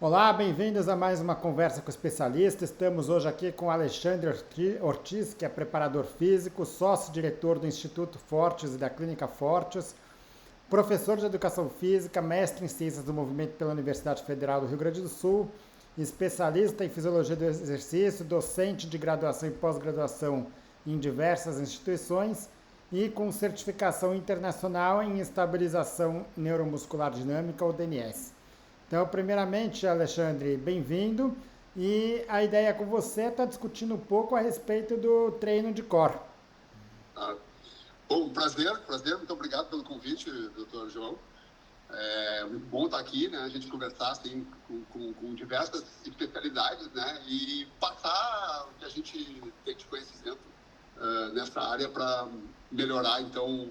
Olá, bem-vindos a mais uma conversa com o especialista. Estamos hoje aqui com Alexandre Ortiz, que é preparador físico, sócio-diretor do Instituto Fortes e da Clínica Fortes, professor de educação física, mestre em ciências do movimento pela Universidade Federal do Rio Grande do Sul, especialista em fisiologia do exercício, docente de graduação e pós-graduação em diversas instituições e com certificação internacional em estabilização neuromuscular dinâmica, ou DNS. Então, primeiramente, Alexandre, bem-vindo. E a ideia com você é estar discutindo um pouco a respeito do treino de core. Ah, bom, prazer, muito obrigado pelo convite, doutor João. É muito bom estar aqui, né? A gente conversar assim, com diversas especialidades, né? E passar o que a gente tem de conhecimento nessa área para melhorar, então,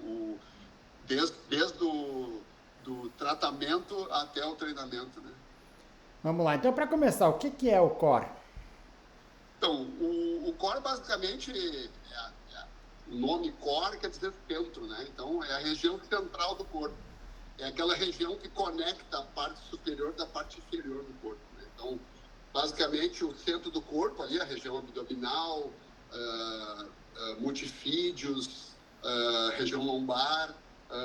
desde do tratamento até o treinamento, né? Vamos lá. Então, para começar, o que é o core? Então, o core basicamente o nome core quer dizer centro, né? Então, é a região central do corpo. É aquela região que conecta a parte superior da parte inferior do corpo, né? Então, basicamente, o centro do corpo, ali, a região abdominal, multifídeos, região lombar,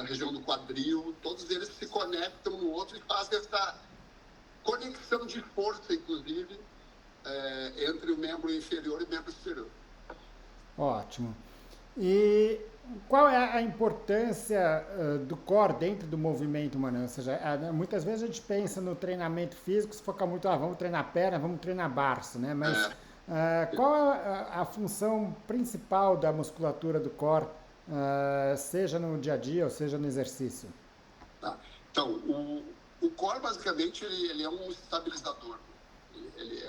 região do quadril, todos eles se conectam no outro e fazem essa conexão de força, inclusive, entre o membro inferior e o membro superior. Ótimo. E qual é a importância do core dentro do movimento humano? Ou seja, muitas vezes a gente pensa no treinamento físico, se foca muito, vamos treinar perna, vamos treinar braço, né? Mas qual é a função principal da musculatura do core, seja no dia a dia ou seja no exercício? Tá? Então, o core, basicamente, ele é um estabilizador. Ele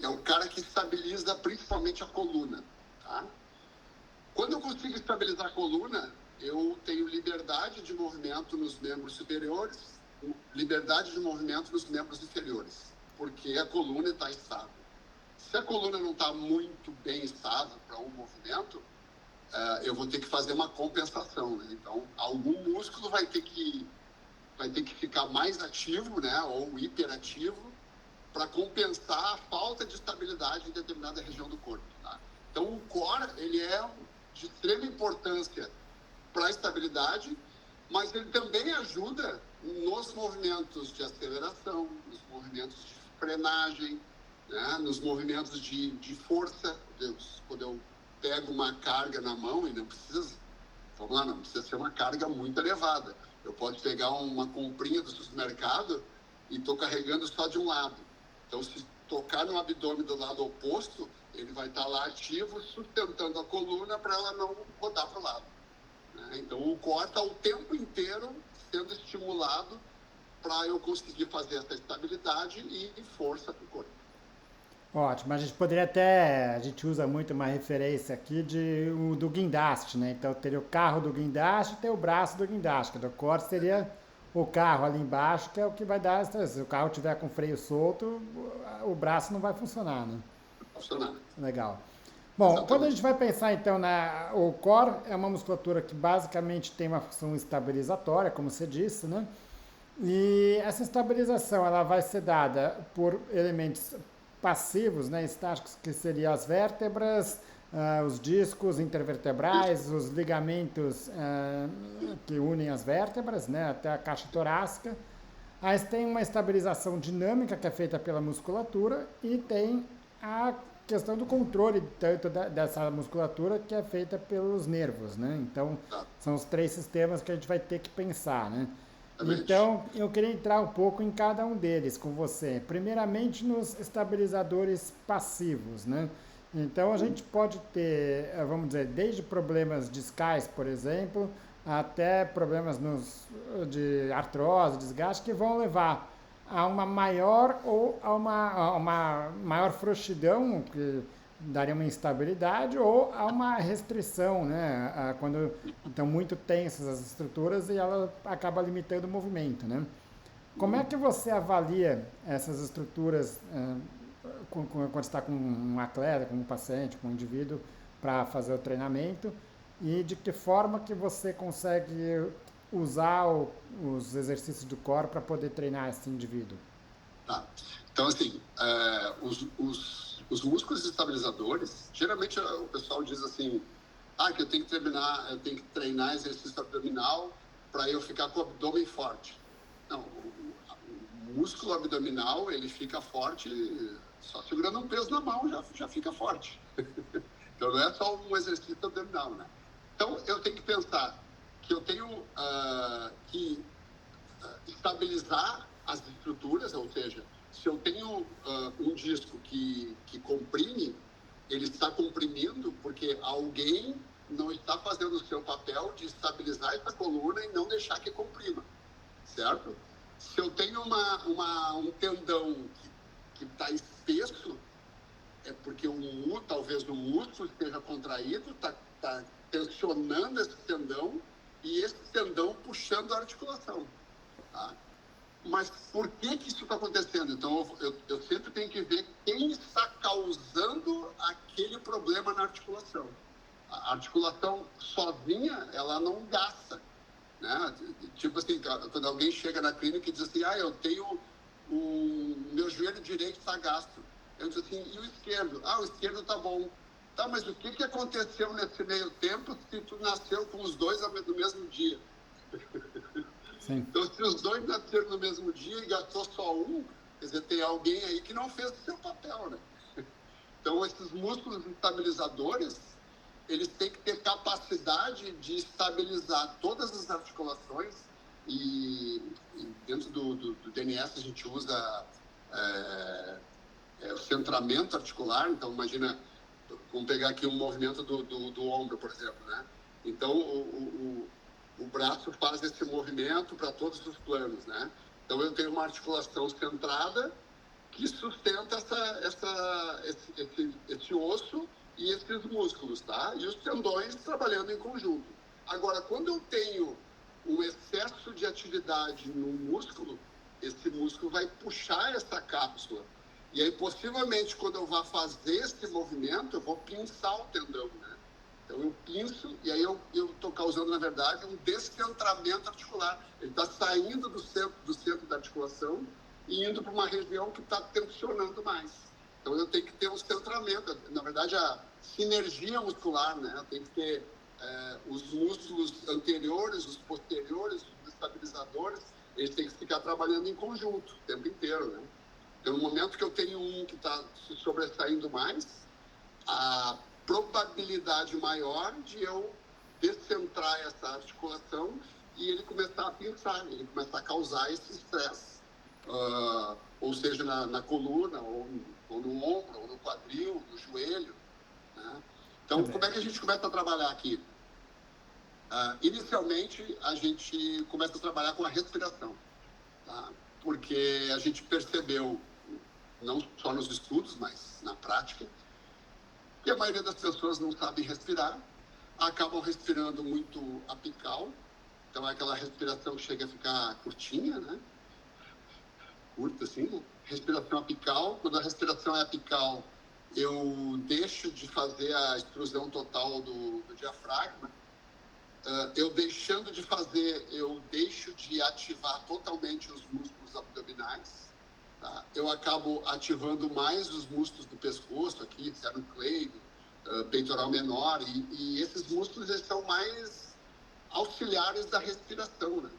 é o cara que estabiliza principalmente a coluna. Tá? Quando eu consigo estabilizar a coluna, eu tenho liberdade de movimento nos membros superiores, liberdade de movimento nos membros inferiores, porque a coluna está estável. Se a coluna não está muito bem estável para um movimento, eu vou ter que fazer uma compensação, né? Então, algum músculo vai ter que ficar mais ativo, né, ou hiperativo, para compensar a falta de estabilidade em determinada região do corpo. Tá? Então, o core, ele é de extrema importância para a estabilidade, mas ele também ajuda nos movimentos de aceleração, nos movimentos de frenagem, né, nos movimentos de força. Quando eu pego uma carga na mão, e não precisa ser uma carga muito elevada. Eu posso pegar uma comprinha do supermercado e estou carregando só de um lado. Então, se tocar no abdômen do lado oposto, ele vai estar lá ativo, sustentando a coluna para ela não rodar para o lado. Né? Então, o core está o tempo inteiro sendo estimulado para eu conseguir fazer essa estabilidade e força para o corpo. Ótimo, a gente poderia até, a gente usa muito uma referência aqui do guindaste, né? Então teria o carro do guindaste e tem o braço do guindaste, que do corte seria o carro ali embaixo, que é o que vai dar, se o carro tiver com freio solto, o braço não vai funcionar, né? Funcionar. Legal. Bom, quando a Exatamente. gente vai pensar então o core é uma musculatura que basicamente tem uma função estabilizatória, como você disse, né? E essa estabilização ela vai ser dada por elementos passivos, né, estáticos, que seriam as vértebras, os discos intervertebrais, os ligamentos que unem as vértebras, né, até a caixa torácica. Aí tem uma estabilização dinâmica que é feita pela musculatura e tem a questão do controle tanto dessa musculatura que é feita pelos nervos, né? Então, são os três sistemas que a gente vai ter que pensar, né? Exatamente. Então, eu queria entrar um pouco em cada um deles com você. Primeiramente, nos estabilizadores passivos, né? Então, a gente pode ter, vamos dizer, desde problemas discais, por exemplo, até problemas de artrose, desgaste, que vão levar a uma maior ou a uma maior frouxidão, que daria uma instabilidade, ou a uma restrição, né? Quando estão muito tensas as estruturas e ela acaba limitando o movimento, né? Como é que você avalia essas estruturas quando está com um atleta, com um paciente, com um indivíduo para fazer o treinamento e de que forma que você consegue usar os exercícios do core para poder treinar esse indivíduo? Tá. Então, assim, os músculos estabilizadores, geralmente o pessoal diz assim, que eu tenho que treinar exercício abdominal para eu ficar com o abdômen forte. Não, o músculo abdominal, ele fica forte só segurando um peso na mão, já fica forte. Então, não é só um exercício abdominal, né? Então, eu tenho que pensar que eu tenho que estabilizar as estruturas, ou seja, se eu tenho um disco que comprime, ele está comprimindo porque alguém não está fazendo o seu papel de estabilizar essa coluna e não deixar que comprima, certo? Se eu tenho um tendão que está espesso, é porque talvez o músculo esteja contraído, está tensionando esse tendão e esse tendão puxando a articulação. Tá? Mas por que isso está acontecendo? Então, eu sempre tenho que ver quem está causando aquele problema na articulação. A articulação sozinha, ela não gasta. Né? Tipo assim, quando alguém chega na clínica e diz assim, eu tenho meu joelho direito está gasto. Eu digo assim, e o esquerdo? O esquerdo está bom. Tá, mas o que aconteceu nesse meio tempo se tu nasceu com os dois no mesmo dia? Sim. Então, se os dois nasceram no mesmo dia e gastou só um, quer dizer, tem alguém aí que não fez o seu papel, né? Então, esses músculos estabilizadores, eles têm que ter capacidade de estabilizar todas as articulações e dentro do DNS a gente usa o centramento articular. Então, imagina, vamos pegar aqui um movimento do ombro, por exemplo, né? Então, o braço faz esse movimento para todos os planos, né? Então, eu tenho uma articulação centrada que sustenta esse osso e esses músculos, tá? E os tendões trabalhando em conjunto. Agora, quando eu tenho um excesso de atividade no músculo, esse músculo vai puxar essa cápsula. E aí, possivelmente, quando eu vá fazer esse movimento, eu vou pinçar o tendão, né? Então, eu pinço e aí eu estou causando, na verdade, um descentramento articular. Ele está saindo do centro da articulação e indo para uma região que está tensionando mais. Então, eu tenho que ter um centramento, na verdade, a sinergia muscular, né? Eu tenho que ter os músculos anteriores, os posteriores, os estabilizadores, eles têm que ficar trabalhando em conjunto o tempo inteiro, né? Então, no momento que eu tenho um que está se sobressaindo mais, a probabilidade maior de eu descentrar essa articulação e ele começar a pinçar, ele começar a causar esse estresse. Ou seja, na coluna, ou no ombro, ou no quadril, no joelho. Né? Então, como é que a gente começa a trabalhar aqui? Inicialmente, a gente começa a trabalhar com a respiração, tá? Porque a gente percebeu, não só nos estudos, mas na prática, que a maioria das pessoas não sabem respirar, acabam respirando muito apical, então é aquela respiração que chega a ficar curtinha, né? Curta assim, né? Respiração apical. Quando a respiração é apical, eu deixo de fazer a extrusão total do diafragma. Eu deixando de fazer, eu deixo de ativar totalmente os músculos abdominais. Tá? Eu acabo ativando mais os músculos do pescoço aqui, sternocleido, peitoral menor, e esses músculos eles são mais auxiliares da respiração, né?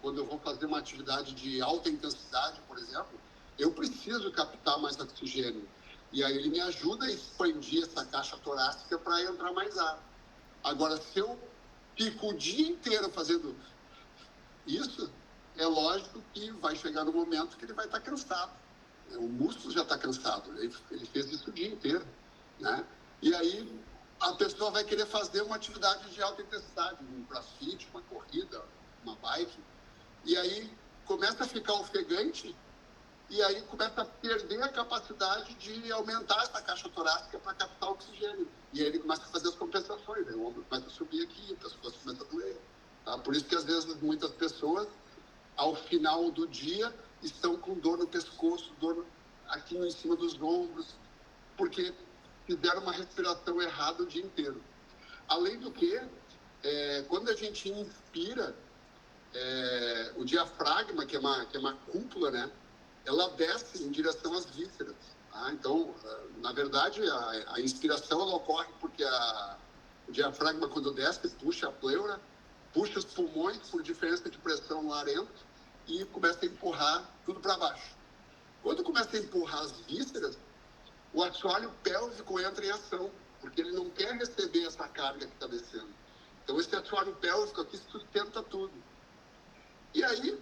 Quando eu vou fazer uma atividade de alta intensidade, por exemplo, eu preciso captar mais oxigênio. E aí ele me ajuda a expandir essa caixa torácica para entrar mais ar. Agora, se eu fico o dia inteiro fazendo isso, é lógico que vai chegar no momento que ele vai estar cansado. O músculo já está cansado, ele fez isso o dia inteiro, né? E aí a pessoa vai querer fazer uma atividade de alta intensidade, um crossfit, uma corrida, uma bike, e aí começa a ficar ofegante e aí começa a perder a capacidade de aumentar essa caixa torácica para captar oxigênio. E aí ele começa a fazer as compensações, né? O ombro começa a subir aqui, o pescoço começa a doer. Tá? Por isso que às vezes muitas pessoas, ao final do dia, estão com dor no pescoço, dor aqui em cima dos ombros, porque fizeram uma respiração errada o dia inteiro. Além do que, quando a gente inspira, o diafragma, que é uma cúpula, né? ela desce em direção às vísceras. Tá? Então, na verdade, a inspiração ela ocorre porque o diafragma, quando desce, puxa a pleura, puxa os pulmões por diferença de pressão no ar dentro e começa a empurrar tudo para baixo. Quando começa a empurrar as vísceras, o assoalho pélvico entra em ação, porque ele não quer receber essa carga que está descendo. Então, esse assoalho pélvico aqui sustenta tudo. E aí,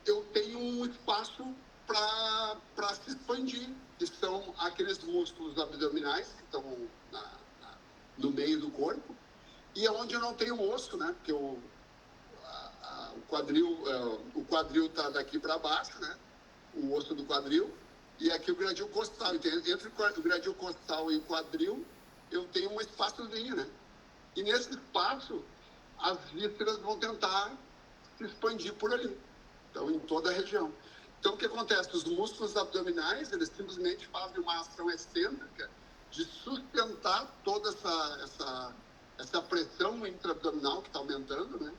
eu tenho um espaço para se expandir, que são aqueles músculos abdominais que estão no meio do corpo, e é onde eu não tenho osso, né? Porque o quadril está daqui para baixo, né? O osso do quadril, e aqui o gradil costal. Então, entre o gradil costal e o quadril, eu tenho um espaçozinho, né? E nesse espaço, as vísceras vão tentar se expandir por ali. Então, em toda a região. Então, o que acontece? Os músculos abdominais, eles simplesmente fazem uma ação excêntrica de sustentar toda essa pressão intraabdominal que está aumentando, né?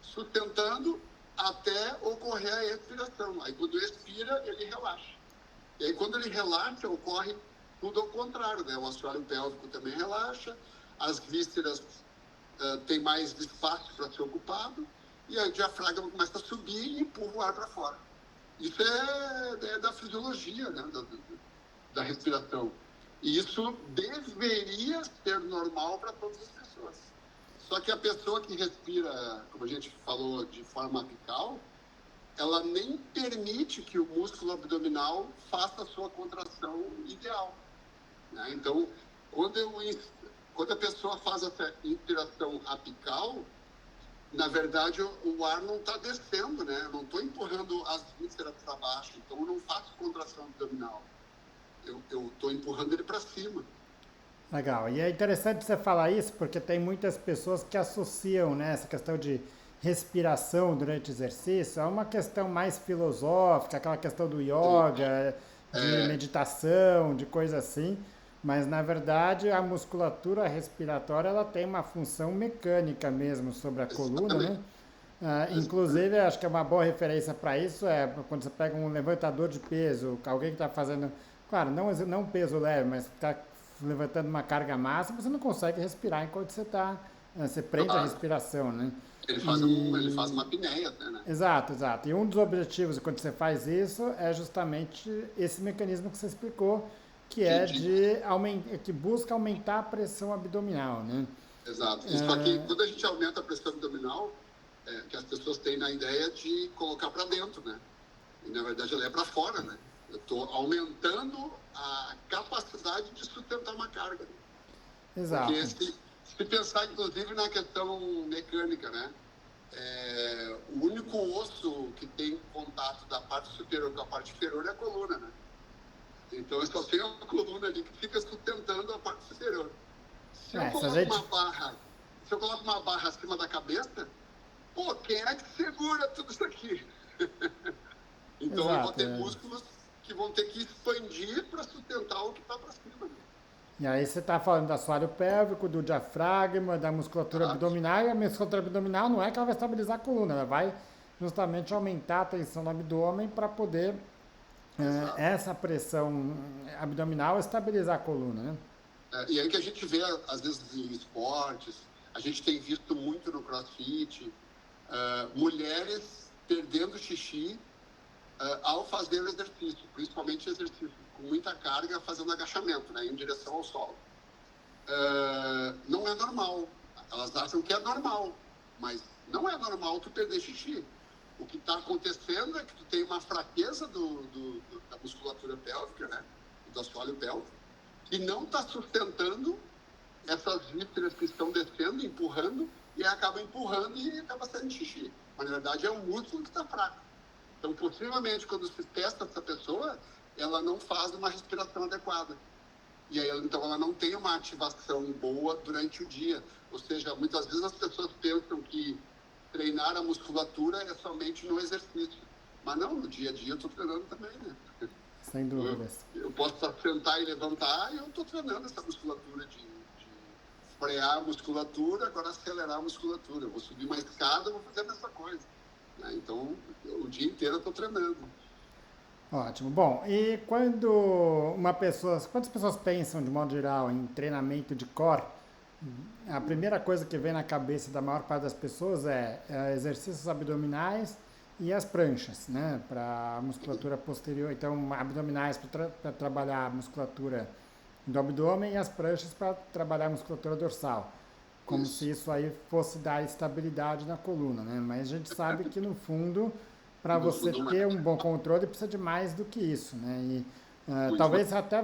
Sustentando até ocorrer a expiração. Aí, quando expira, ele relaxa. E aí, quando ele relaxa, ocorre tudo ao contrário, né? O assoalho pélvico também relaxa, as vísceras têm mais espaço para ser ocupado, e aí o diafragma começa a subir e empurra o ar para fora. Isso é da fisiologia, né? Da respiração. E isso deveria ser normal para todas as pessoas. Só que a pessoa que respira, como a gente falou, de forma apical, ela nem permite que o músculo abdominal faça a sua contração ideal. Né? Então, quando a pessoa faz essa inspiração apical, na verdade, o ar não está descendo, né? Eu não estou empurrando as vísceras para baixo, então eu não faço contração abdominal. Eu estou empurrando ele para cima. Legal. E é interessante você falar isso porque tem muitas pessoas que associam, né, essa questão de respiração durante o exercício a uma questão mais filosófica, aquela questão do yoga, de meditação, de coisa assim. Mas na verdade a musculatura respiratória ela tem uma função mecânica mesmo sobre a coluna, né? Inclusive, acho que é uma boa referência para isso é quando você pega um levantador de peso, alguém que está fazendo, claro, não peso leve, mas está levantando uma carga máxima, você não consegue respirar enquanto você prende a respiração, né? Ele faz uma apneia, né? Exato, exato. E um dos objetivos quando você faz isso é justamente esse mecanismo que você explicou, que é que busca aumentar a pressão abdominal, né? Exato. Só que quando a gente aumenta a pressão abdominal, que as pessoas têm na ideia de colocar para dentro, né? E na verdade ela é para fora, né? Eu estou aumentando a capacidade de sustentar uma carga. Exato. Porque se pensar inclusive na questão mecânica, né? O único osso que tem contato da parte superior com a parte inferior é a coluna, né? Então eu só tenho uma coluna ali que fica sustentando a parte superior. Se eu coloco uma barra acima da cabeça, pô, quem é que segura tudo isso aqui? Então eu vou ter músculos que vão ter que expandir para sustentar o que está para cima. Né? E aí você está falando do assoalho pélvico, do diafragma, da musculatura abdominal, e a musculatura abdominal não é que ela vai estabilizar a coluna, ela vai justamente aumentar a tensão no abdômen para poder essa pressão abdominal estabilizar a coluna, né? E aí que a gente vê, às vezes, em esportes, a gente tem visto muito no CrossFit, mulheres perdendo xixi ao fazer o exercício, principalmente exercício com muita carga, fazendo agachamento, né, em direção ao solo. Não é normal. Elas acham que é normal, mas não é normal tu perder xixi. O que está acontecendo é que tu tem uma fraqueza da musculatura pélvica, né, do assoalho pélvico, que não está sustentando essas vísceras que estão descendo, empurrando, e acaba empurrando e acaba saindo xixi. Mas, na verdade, é um músculo que está fraco. Então, possivelmente, quando se testa essa pessoa, ela não faz uma respiração adequada. E aí, então, ela não tem uma ativação boa durante o dia. Ou seja, muitas vezes as pessoas pensam que treinar a musculatura é somente no exercício. Mas não, no dia a dia eu estou treinando também, né? Sem dúvidas. Eu posso sentar e levantar e eu estou treinando essa musculatura de frear a musculatura, agora acelerar a musculatura. Eu vou subir uma escada, vou fazer a mesma coisa. Né? Então, o dia inteiro eu estou treinando. Ótimo. Bom, e quantas pessoas pensam de modo geral em treinamento de core? A primeira coisa que vem na cabeça da maior parte das pessoas é exercícios abdominais e as pranchas, né, para musculatura posterior. Então, abdominais para trabalhar a musculatura do abdômen e as pranchas para trabalhar a musculatura dorsal. Como se Isso. isso aí fosse dar estabilidade na coluna, né? Mas a gente sabe que no fundo, para No você fundo, ter um bom controle, precisa de mais do que isso, né? E muito mais. talvez até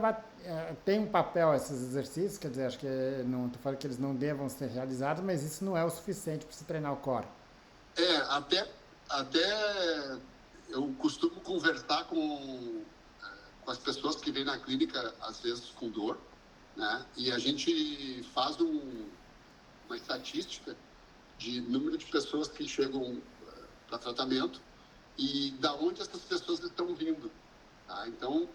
tenha um papel esses exercícios, quer dizer, acho que não estou falando que eles não devam ser realizados, mas isso não é o suficiente para se treinar o core. Até eu costumo conversar com as pessoas que vêm na clínica, às vezes com dor, né? E a gente faz uma estatística de número de pessoas que chegam para tratamento e da onde essas pessoas estão vindo. Tá? Então,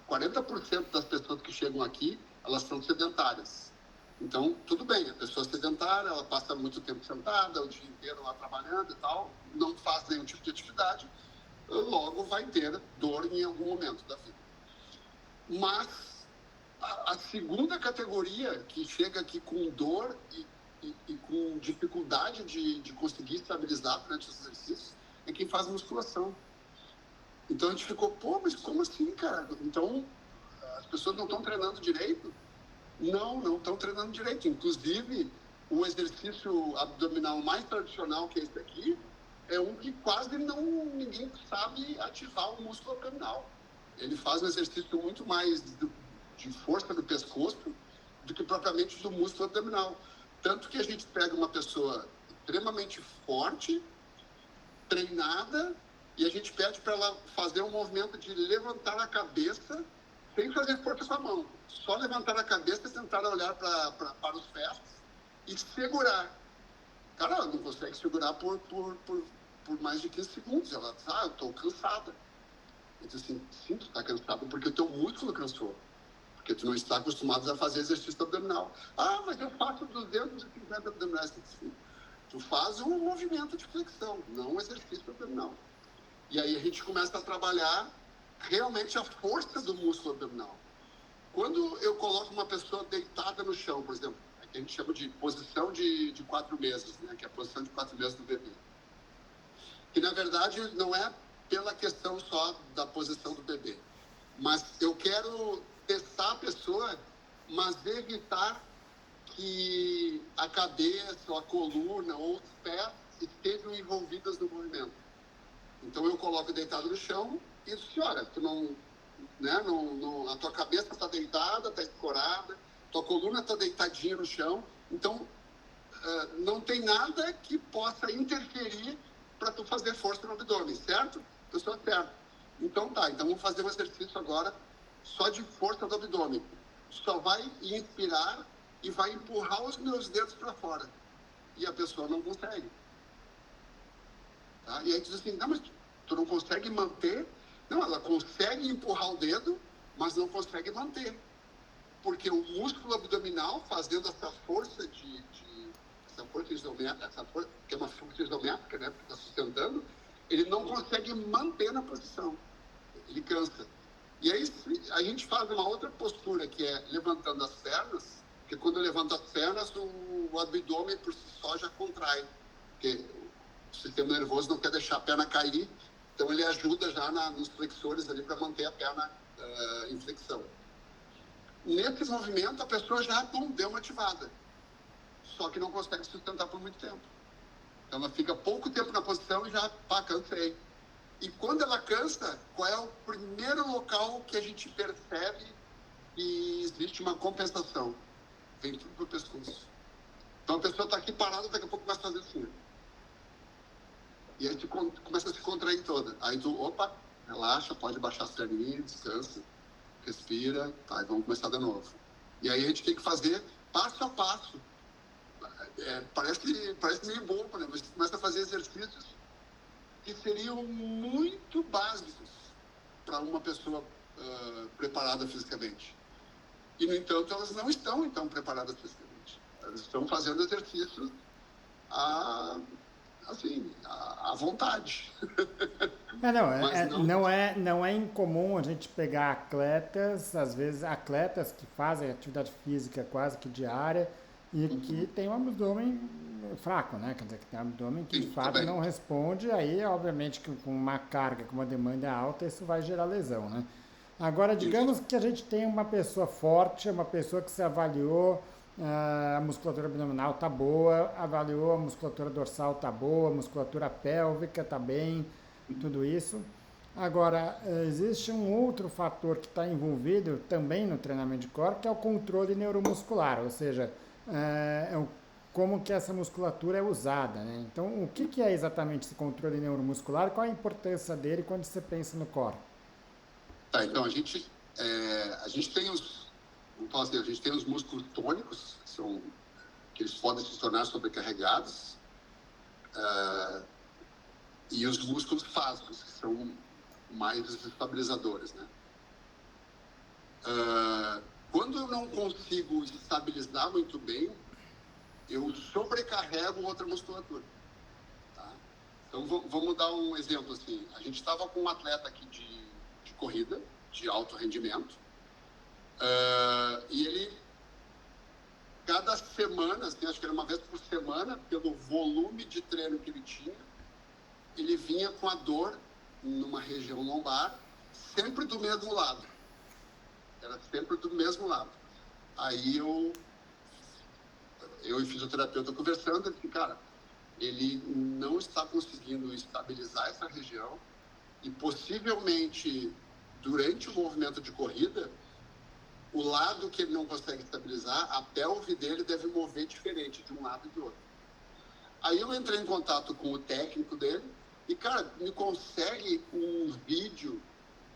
40% das pessoas que chegam aqui, elas são sedentárias. Então, tudo bem, a pessoa sedentária, ela passa muito tempo sentada, o dia inteiro lá trabalhando e tal, não faz nenhum tipo de atividade, logo vai ter dor em algum momento da vida. Mas a segunda categoria que chega aqui com dor e com dificuldade de conseguir estabilizar durante os exercícios é quem faz musculação. Então a gente ficou, pô, mas como assim, cara? Então as pessoas não estão treinando direito? Não estão treinando direito. Inclusive, o exercício abdominal mais tradicional, que é esse aqui, é um que quase ninguém sabe ativar o músculo abdominal. Ele faz um exercício muito mais de força do pescoço do que propriamente do músculo abdominal. Tanto que a gente pega uma pessoa extremamente forte, treinada, e a gente pede para ela fazer um movimento de levantar a cabeça sem fazer força com a mão. Só levantar a cabeça e tentar olhar para os pés e segurar. Cara, ela não consegue segurar por mais de 15 segundos. Ela diz, eu estou cansada. Eu disse assim, sim, tu está cansado porque o teu músculo cansou. Porque tu não está acostumado a fazer exercício abdominal. Mas eu faço 250 abdominais. Sim. Tu faz um movimento de flexão, não um exercício abdominal. E aí a gente começa a trabalhar realmente a força do músculo abdominal. Quando eu coloco uma pessoa deitada no chão, por exemplo, que a gente chama de posição de 4 meses, né, que é a posição de 4 meses do bebê. Que na verdade não é pela questão só da posição do bebê, mas eu quero testar a pessoa, mas evitar que a cabeça, ou a coluna, ou os pés estejam envolvidas no movimento. Então eu coloco deitado no chão e senhora, tu não, né, a tua cabeça está deitada, está escorada, tua coluna está deitadinha no chão, então não tem nada que possa interferir para tu fazer força no abdômen, certo? Eu sou certo. Então tá, então vamos fazer um exercício agora só de força do abdômen. Só vai inspirar e vai empurrar os meus dedos para fora. E a pessoa não consegue. Tá? E aí diz assim, não, mas tu não consegue manter? Não, ela consegue empurrar o dedo, mas não consegue manter. Porque o músculo abdominal, fazendo essa força essa força isométrica, que é uma força isométrica, né, porque está sustentando, ele não consegue manter na posição. Ele cansa. E aí a gente faz uma outra postura, que é levantando as pernas, porque quando levanta as pernas, o abdômen por si só já contrai. Porque o sistema nervoso não quer deixar a perna cair, então ele ajuda já nos flexores ali para manter a perna em flexão. Nesse movimento, a pessoa já deu uma ativada, só que não consegue sustentar por muito tempo. Então ela fica pouco tempo na posição e já, cansei. E quando ela cansa, qual é o primeiro local que a gente percebe que existe uma compensação? Vem tudo pro pescoço. Então a pessoa está aqui parada, daqui a pouco começa a fazer assim. E aí tu começa a se contrair toda. Aí tu, relaxa, pode baixar as perninhas, descansa, respira, tá, e vamos começar de novo. E aí a gente tem que fazer passo a passo. Parece meio bobo, né? Mas tu começa a fazer exercícios que seriam muito básicos para uma pessoa preparada fisicamente. E, no entanto, elas não estão, então, preparadas fisicamente. Elas estão fazendo exercícios à vontade. Não, Mas não. não é incomum a gente pegar atletas, às vezes atletas que fazem atividade física quase que diária e que Uhum. tem um abdômen fraco, né? Quer dizer, que tem um abdômen que de Sim, fato também. não responde, aí obviamente que com uma carga, com uma demanda alta, isso vai gerar lesão, né? Agora, Isso. digamos que a gente tem uma pessoa forte, uma pessoa que se avaliou, a musculatura abdominal está boa, avaliou a musculatura dorsal está boa, a musculatura pélvica está bem, tudo isso. Agora, existe um outro fator que está envolvido também no treinamento de core, que é o controle neuromuscular, ou seja, como que essa musculatura é usada, né? Então, o que é exatamente esse controle neuromuscular? Qual a importância dele quando você pensa no core? Tá, então a gente tem vamos falar assim, a gente tem os músculos tônicos, que eles podem se tornar sobrecarregados, e os músculos fásicos, que são mais estabilizadores, né? Quando eu não consigo estabilizar muito bem, eu sobrecarrego outra musculatura, tá? Então, vamos dar um exemplo assim. A gente estava com um atleta aqui de corrida, de alto rendimento, e ele, cada semana, assim, acho que era uma vez por semana, pelo volume de treino que ele tinha, ele vinha com a dor numa região lombar, sempre do mesmo lado. Era sempre do mesmo lado. Aí eu e o fisioterapeuta conversando, ele disse, cara, ele não está conseguindo estabilizar essa região e possivelmente durante o movimento de corrida, o lado que ele não consegue estabilizar, a pelve dele deve mover diferente de um lado e do outro. Aí eu entrei em contato com o técnico dele e, cara, me consegue um vídeo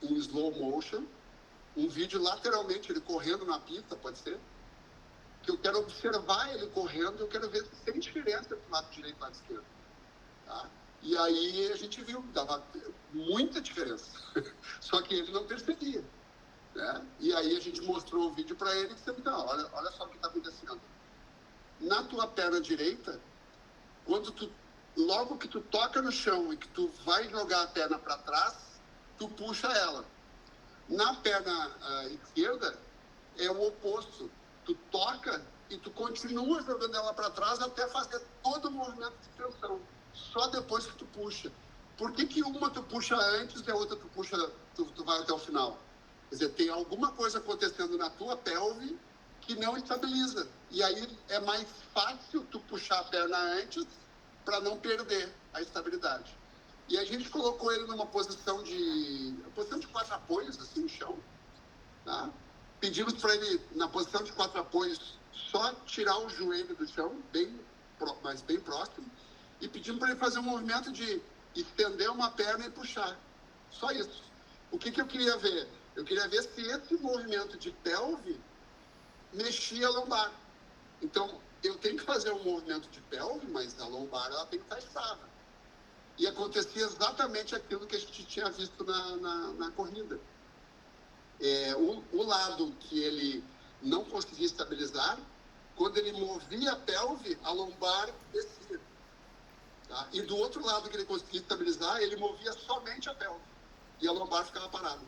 em slow motion, um vídeo lateralmente, ele correndo na pista, pode ser? Que eu quero observar ele correndo, eu quero ver se tem diferença entre o lado direito e o lado esquerdo. Tá? E aí a gente viu, dava muita diferença. Só que ele não percebia. Né? E aí a gente mostrou o vídeo para ele e disse, então, olha só o que está acontecendo. Na tua perna direita, logo que tu toca no chão e que tu vai jogar a perna para trás, tu puxa ela. Na perna esquerda, é o oposto. Tu toca e tu continua jogando ela para trás até fazer todo o movimento de extensão. Só depois que tu puxa. Por que uma tu puxa antes e a outra tu vai até o final? Quer dizer, tem alguma coisa acontecendo na tua pelve que não estabiliza. E aí é mais fácil tu puxar a perna antes para não perder a estabilidade. E a gente colocou ele numa posição de quatro apoios, assim, no chão. Tá? Pedimos para ele, na posição de quatro apoios, só tirar o joelho do chão, mas bem próximo, e pedimos para ele fazer um movimento de estender uma perna e puxar. Só isso. O que eu queria ver? Eu queria ver se esse movimento de pelve mexia a lombar. Então, eu tenho que fazer um movimento de pelve, mas a lombar ela tem que estar estável. E acontecia exatamente aquilo que a gente tinha visto na corrida. O lado que ele não conseguia estabilizar, quando ele movia a pelve, a lombar descia. Tá? E do outro lado que ele conseguia estabilizar, ele movia somente a pelve. E a lombar ficava parada.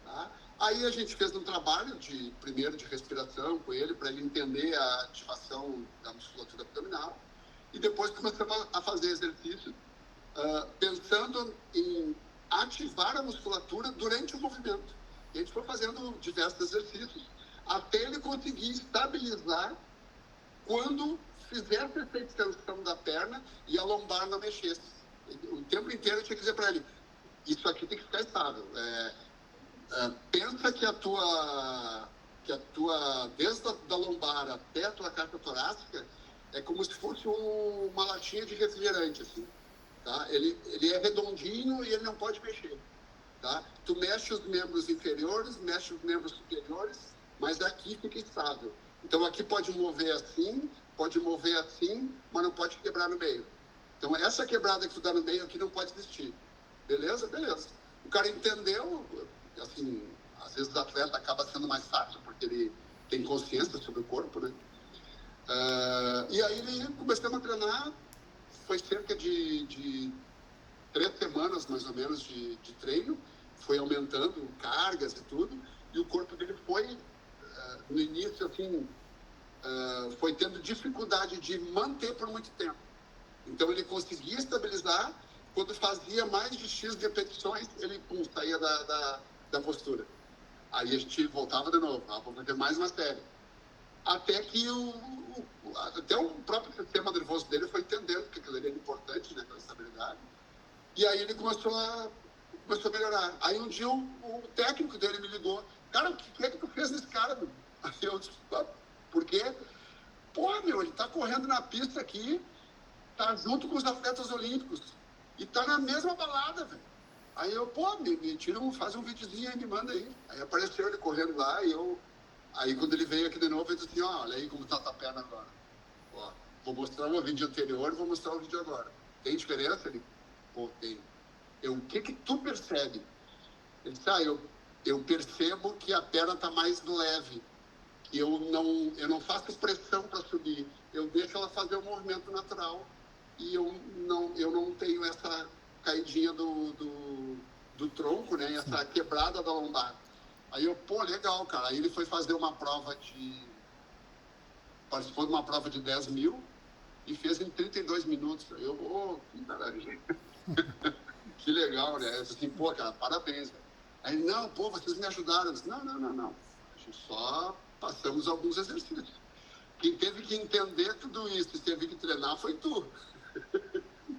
Tá? Aí a gente fez um trabalho primeiro de respiração com ele, para ele entender a ativação da musculatura abdominal. E depois começamos a fazer exercício, pensando em ativar a musculatura durante o movimento. E a gente foi fazendo diversos exercícios até ele conseguir estabilizar quando fizesse essa extensão da perna e a lombar não mexesse. O tempo inteiro eu tinha que dizer para ele, isso aqui tem que ficar estável. Pensa que a tua desde da lombar até a tua caixa torácica é como se fosse uma latinha de refrigerante, assim. Tá? Ele é redondinho e ele não pode mexer. Tá? Tu mexe os membros inferiores, mexe os membros superiores, mas aqui fica estável. Então aqui pode mover assim, mas não pode quebrar no meio. Então essa quebrada que tu dá no meio aqui não pode existir. Beleza? Beleza. O cara entendeu, assim, às vezes o atleta acaba sendo mais fácil, porque ele tem consciência sobre o corpo, né? E aí ele começou a treinar, foi cerca de 3 semanas, mais ou menos, de treino, foi aumentando cargas e tudo, e o corpo dele foi, no início, assim, foi tendo dificuldade de manter por muito tempo. Então, ele conseguia estabilizar, quando fazia mais de X repetições, ele saía da postura. Aí a gente voltava de novo, vamos fazer mais uma série. Até que até o próprio sistema nervoso dele foi entendendo que aquilo era importante, né, aquela estabilidade. E aí ele começou a melhorar. Aí um dia o técnico dele me ligou: cara, o que é que tu fez nesse cara, meu? Aí eu disse: por quê? Pô, meu, ele tá correndo na pista aqui, tá junto com os atletas olímpicos e tá na mesma balada, velho. Aí eu, pô, me tira faz um videozinho aí, me manda aí. Aí apareceu ele correndo lá e aí quando ele veio aqui de novo, ele disse assim: olha aí como tá a tua perna agora. Ó, vou mostrar o vídeo anterior e vou mostrar o vídeo agora. Tem diferença? Ele, pô, tem. O que tu percebe? Ele disse: eu percebo que a perna tá mais leve, que eu não faço pressão para subir, eu deixo ela fazer o movimento natural e eu não tenho essa caidinha do tronco, né? Essa quebrada da lombar. Aí eu, pô, legal, cara. Aí ele foi fazer participou de uma prova de 10 mil e fez em 32 minutos. Aí eu, que maravilha. Que legal, né? Eu disse assim, pô, cara, parabéns, velho. Aí, não, pô, vocês me ajudaram. Eu disse: não. A gente só passamos alguns exercícios. Quem teve que entender tudo isso e teve que treinar foi tu.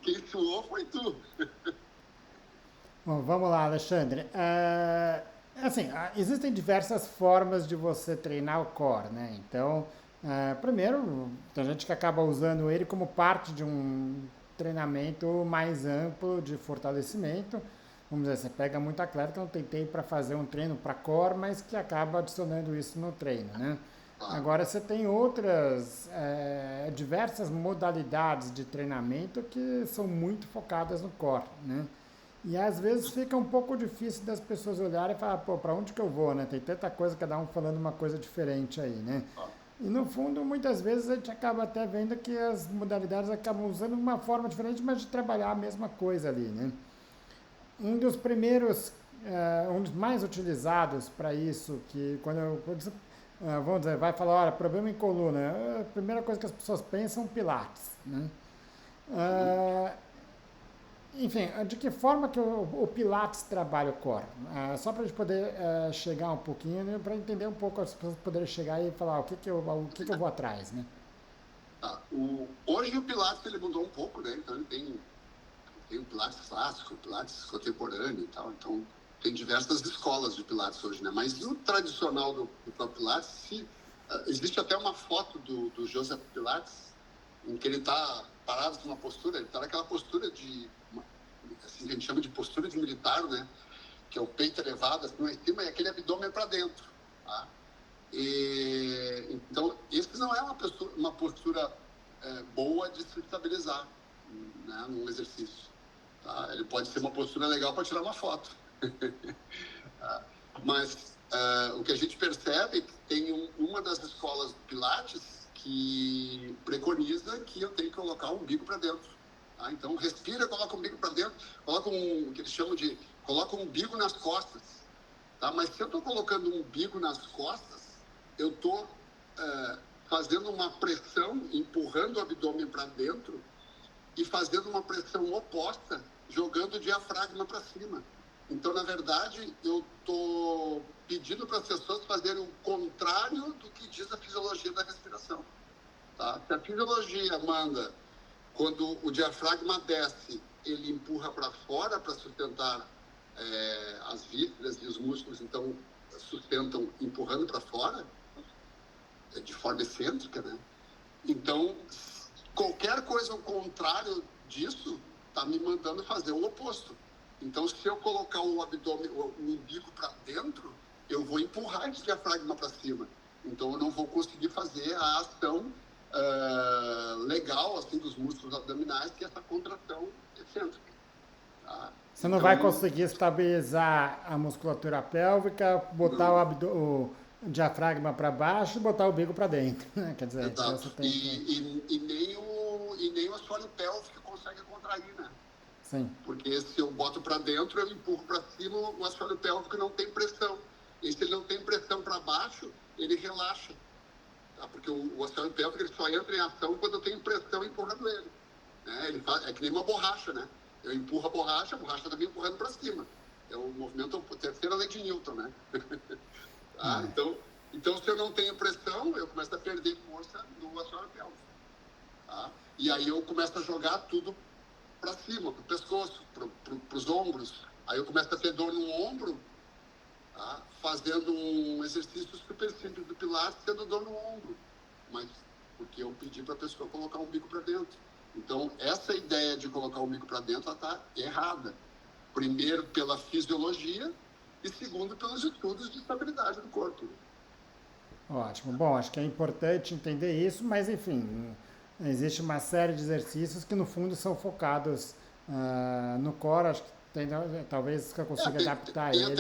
Quem suou foi tu. Bom, vamos lá, Alexandre. Assim, existem diversas formas de você treinar o core, né? Então, primeiro, tem gente que acaba usando ele como parte de um treinamento mais amplo de fortalecimento. Vamos dizer, você pega muito atleta que não tem tempo para fazer um treino para core, mas que acaba adicionando isso no treino, né? Agora você tem outras, diversas modalidades de treinamento que são muito focadas no core, né? E às vezes fica um pouco difícil das pessoas olharem e falar, pô, para onde que eu vou, né? Tem tanta coisa, cada um falando uma coisa diferente aí, né? E no fundo, muitas vezes a gente acaba até vendo que as modalidades acabam usando uma forma diferente, mas de trabalhar a mesma coisa ali, né? Um dos primeiros, um dos mais utilizados para isso, que quando você, vamos dizer, vai falar, olha, problema em coluna, a primeira coisa que as pessoas pensam é Pilates, né? Enfim, de que forma que o Pilates trabalha o core? Só para a gente poder chegar um pouquinho, né, para entender um pouco, as pessoas poderem chegar e falar o que eu vou atrás, né? Hoje o Pilates ele mudou um pouco, né? Então ele tem o Pilates clássico, o Pilates contemporâneo e tal. Então tem diversas escolas de Pilates hoje, né? Mas no tradicional do próprio Pilates, existe até uma foto do Joseph Pilates em que ele está parado numa postura, ele está naquela postura assim, que a gente chama de postura de militar, né? Que é o peito elevado assim em cima e aquele abdômen para dentro, tá? Então, isso não é uma postura boa de se estabilizar, né, num exercício. Tá? Ele pode ser uma postura legal para tirar uma foto. Mas o que a gente percebe é que tem uma das escolas do Pilates que preconiza que eu tenho que colocar o umbigo para dentro. Tá? Então, respira, coloca o umbigo para dentro, coloca o que eles chamam de coloca o umbigo nas costas. Tá? Mas se eu estou colocando o umbigo nas costas, eu estou fazendo uma pressão, empurrando o abdômen para dentro e fazendo uma pressão oposta, jogando o diafragma para cima. Então, na verdade, eu estou pedindo para as pessoas fazerem o contrário do que diz a fisiologia da respiração. Tá? Se a fisiologia manda, quando o diafragma desce, ele empurra para fora para sustentar as vísceras e os músculos, então sustentam empurrando para fora, de forma excêntrica, né? Então, qualquer coisa ao contrário disso está me mandando fazer o oposto. Então, se eu colocar o abdômen, o umbigo para dentro, eu vou empurrar esse diafragma para cima. Então, eu não vou conseguir fazer a ação legal assim, dos músculos abdominais, que é essa contração excêntrica. Tá? Você não vai conseguir estabilizar a musculatura pélvica, botar o diafragma para baixo e botar o umbigo para dentro. Quer dizer, exato. E nem o assoalho pélvico consegue contrair, né? Sim. Porque se eu boto para dentro, eu empurro para cima, o assoalho pélvico não tem pressão. E se ele não tem pressão para baixo, ele relaxa. Tá? Porque o assoalho pélvico ele só entra em ação quando eu tenho pressão empurrando ele. Né? É que nem uma borracha, né? Eu empurro a borracha está me empurrando para cima. É o movimento, a terceira lei de Newton, né? Tá? Então, se eu não tenho pressão, eu começo a perder força no assoalho pélvico. Tá? E aí eu começo a jogar tudo para cima, para o pescoço, para os ombros. Aí eu começo a ter dor no ombro, tá? Fazendo um exercício super simples do Pilates, tendo dor no ombro. Mas porque eu pedi para a pessoa colocar o umbigo para dentro. Então, essa ideia de colocar o umbigo para dentro está errada. Primeiro, pela fisiologia e segundo, pelos estudos de estabilidade do corpo. Ótimo. Bom, acho que é importante entender isso, mas enfim, existe uma série de exercícios que no fundo são focados no core. Acho que talvez que eu consiga adaptar ele.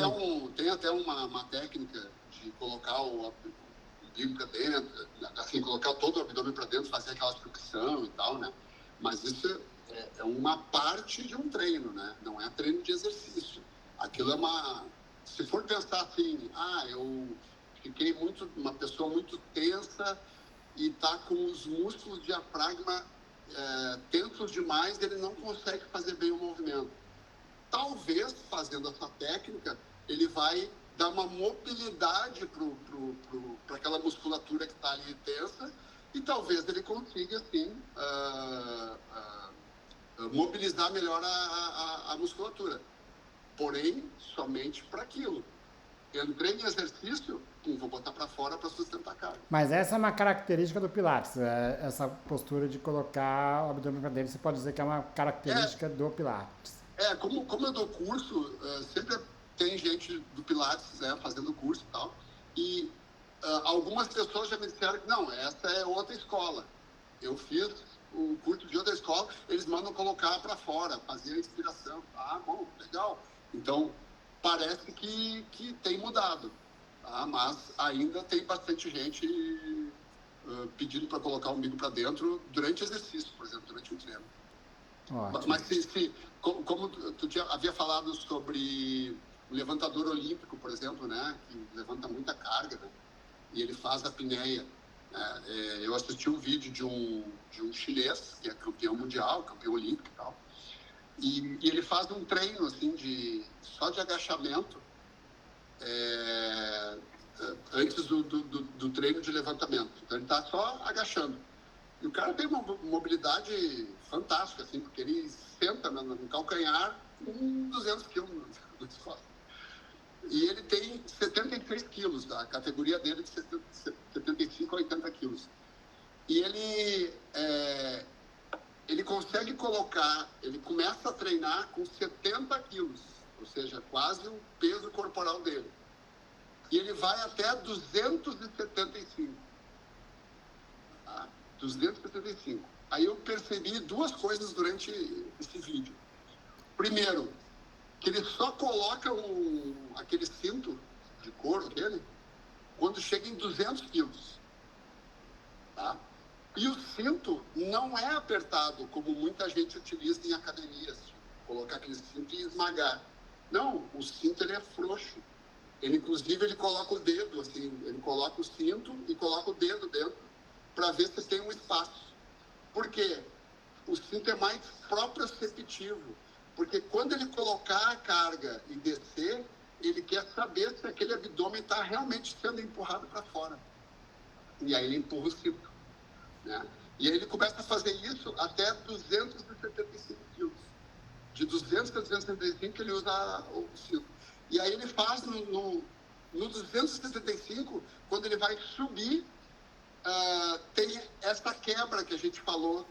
Tem até uma técnica de colocar o umbigo para dentro, assim, colocar todo o abdômen para dentro, fazer aquela sucção e tal, né? Mas isso é uma parte de um treino, né? Não é treino de exercício. Aquilo é uma... Se for pensar assim, eu fiquei uma pessoa muito tensa e está com os músculos de diafragma tensos demais, ele não consegue fazer bem o movimento. Talvez, fazendo essa técnica, ele vai dar uma mobilidade para aquela musculatura que está ali tensa e talvez ele consiga, assim, mobilizar melhor a musculatura. Porém, somente para aquilo. Entrei em exercício, vou botar para fora para sustentar a carga. Mas essa é uma característica do Pilates, essa postura de colocar o abdômen para dentro. Você pode dizer que é uma característica do Pilates. Como eu dou curso, sempre tem gente do Pilates fazendo curso e tal. E algumas pessoas já me disseram que não, essa é outra escola. Eu fiz o curso de outra escola, eles mandam colocar para fora, fazer a inspiração. Bom, legal. Então, parece que tem mudado. Tá? Mas ainda tem bastante gente pedindo para colocar o umbigo para dentro durante exercício, por exemplo, durante um treino. Ótimo. Mas como tu havia falado sobre o levantador olímpico, por exemplo, né, que levanta muita carga, né, e ele faz a apneia. Eu assisti um vídeo de um chinês, que é campeão mundial, campeão olímpico e tal, e ele faz um treino assim, só de agachamento antes do treino de levantamento. Então ele está só agachando. E o cara tem uma mobilidade fantástica, assim, porque ele senta no calcanhar com 200 quilos nas costas. E ele tem 76 quilos, a categoria dele é de 75 a 80 quilos. E ele consegue colocar, ele começa a treinar com 70 quilos, ou seja, quase o peso corporal dele. E ele vai até 275. Tá? 275. Aí eu percebi duas coisas durante esse vídeo. Primeiro, que ele só coloca aquele cinto de couro dele quando chega em 200 quilos. Tá? E o cinto não é apertado, como muita gente utiliza em academias, colocar aquele cinto e esmagar. Não, o cinto ele é frouxo. Inclusive, ele coloca o dedo, assim, ele coloca o cinto e coloca o dedo dentro para ver se tem um espaço. Por quê? O cinto é mais proprioceptivo, porque quando ele colocar a carga e descer, ele quer saber se aquele abdômen está realmente sendo empurrado para fora. E aí ele empurra o cinto. Né? E aí ele começa a fazer isso até 275 quilos. De 200 a 275 ele usa o cinto. E aí ele faz no 275, quando ele vai subir, tem essa quebra que a gente falou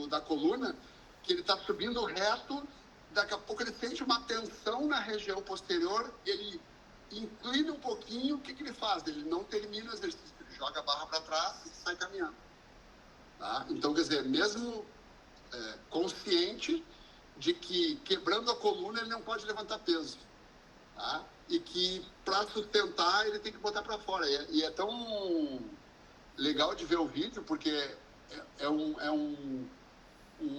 da coluna, que ele está subindo reto, daqui a pouco ele sente uma tensão na região posterior, ele inclina um pouquinho, o que ele faz? Ele não termina o exercício, ele joga a barra para trás e sai caminhando. Tá? Então, quer dizer, mesmo consciente de que quebrando a coluna ele não pode levantar peso. Tá? E que para sustentar ele tem que botar para fora. E é tão legal de ver o vídeo, porque é um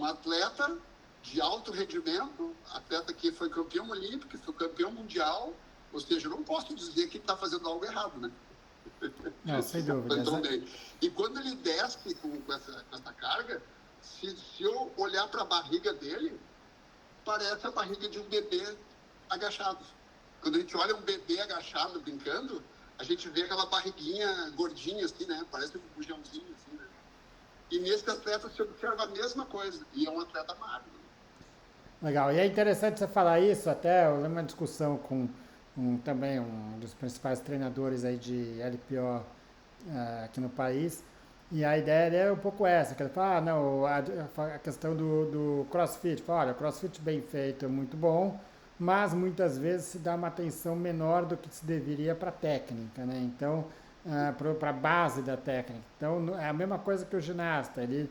atleta de alto rendimento, atleta que foi campeão olímpico, que foi campeão mundial, ou seja, eu não posso dizer que ele está fazendo algo errado, né? Não, sem dúvida. Então, e quando ele desce com essa carga, se eu olhar para a barriga dele, parece a barriga de um bebê agachado. Quando a gente olha um bebê agachado brincando, a gente vê aquela barriguinha gordinha, assim, né? Parece um bujãozinho, assim, né? E nesse atleta se observa a mesma coisa. E é um atleta magro. Legal. E é interessante você falar isso, até eu lembro uma discussão com também um dos principais treinadores aí de LPO aqui no país. E a ideia dele é um pouco essa, que ele fala, não, a questão do CrossFit. Fala, olha, o CrossFit bem feito é muito bom, mas muitas vezes se dá uma atenção menor do que se deveria para a técnica, né? Então, para a base da técnica. Então, é a mesma coisa que o ginasta, ele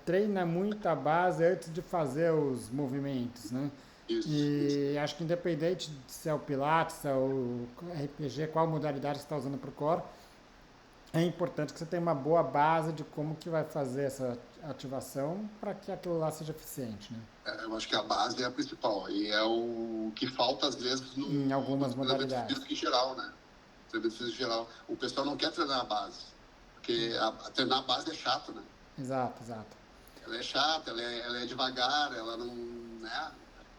treina muito a base antes de fazer os movimentos, né? E acho que independente se é o Pilates, se é o RPG, qual modalidade você está usando para o core, é importante que você tenha uma boa base de como que vai fazer essa ativação para que aquilo lá seja eficiente, né? Eu acho que a base é a principal e é o que falta às vezes em algumas modalidades. Treinamento físico em geral, né? Treinamento físico em geral. O pessoal não quer treinar a base, porque treinar a base é chato, né? Exato, exato. Ela é chata, ela é devagar, ela não, né?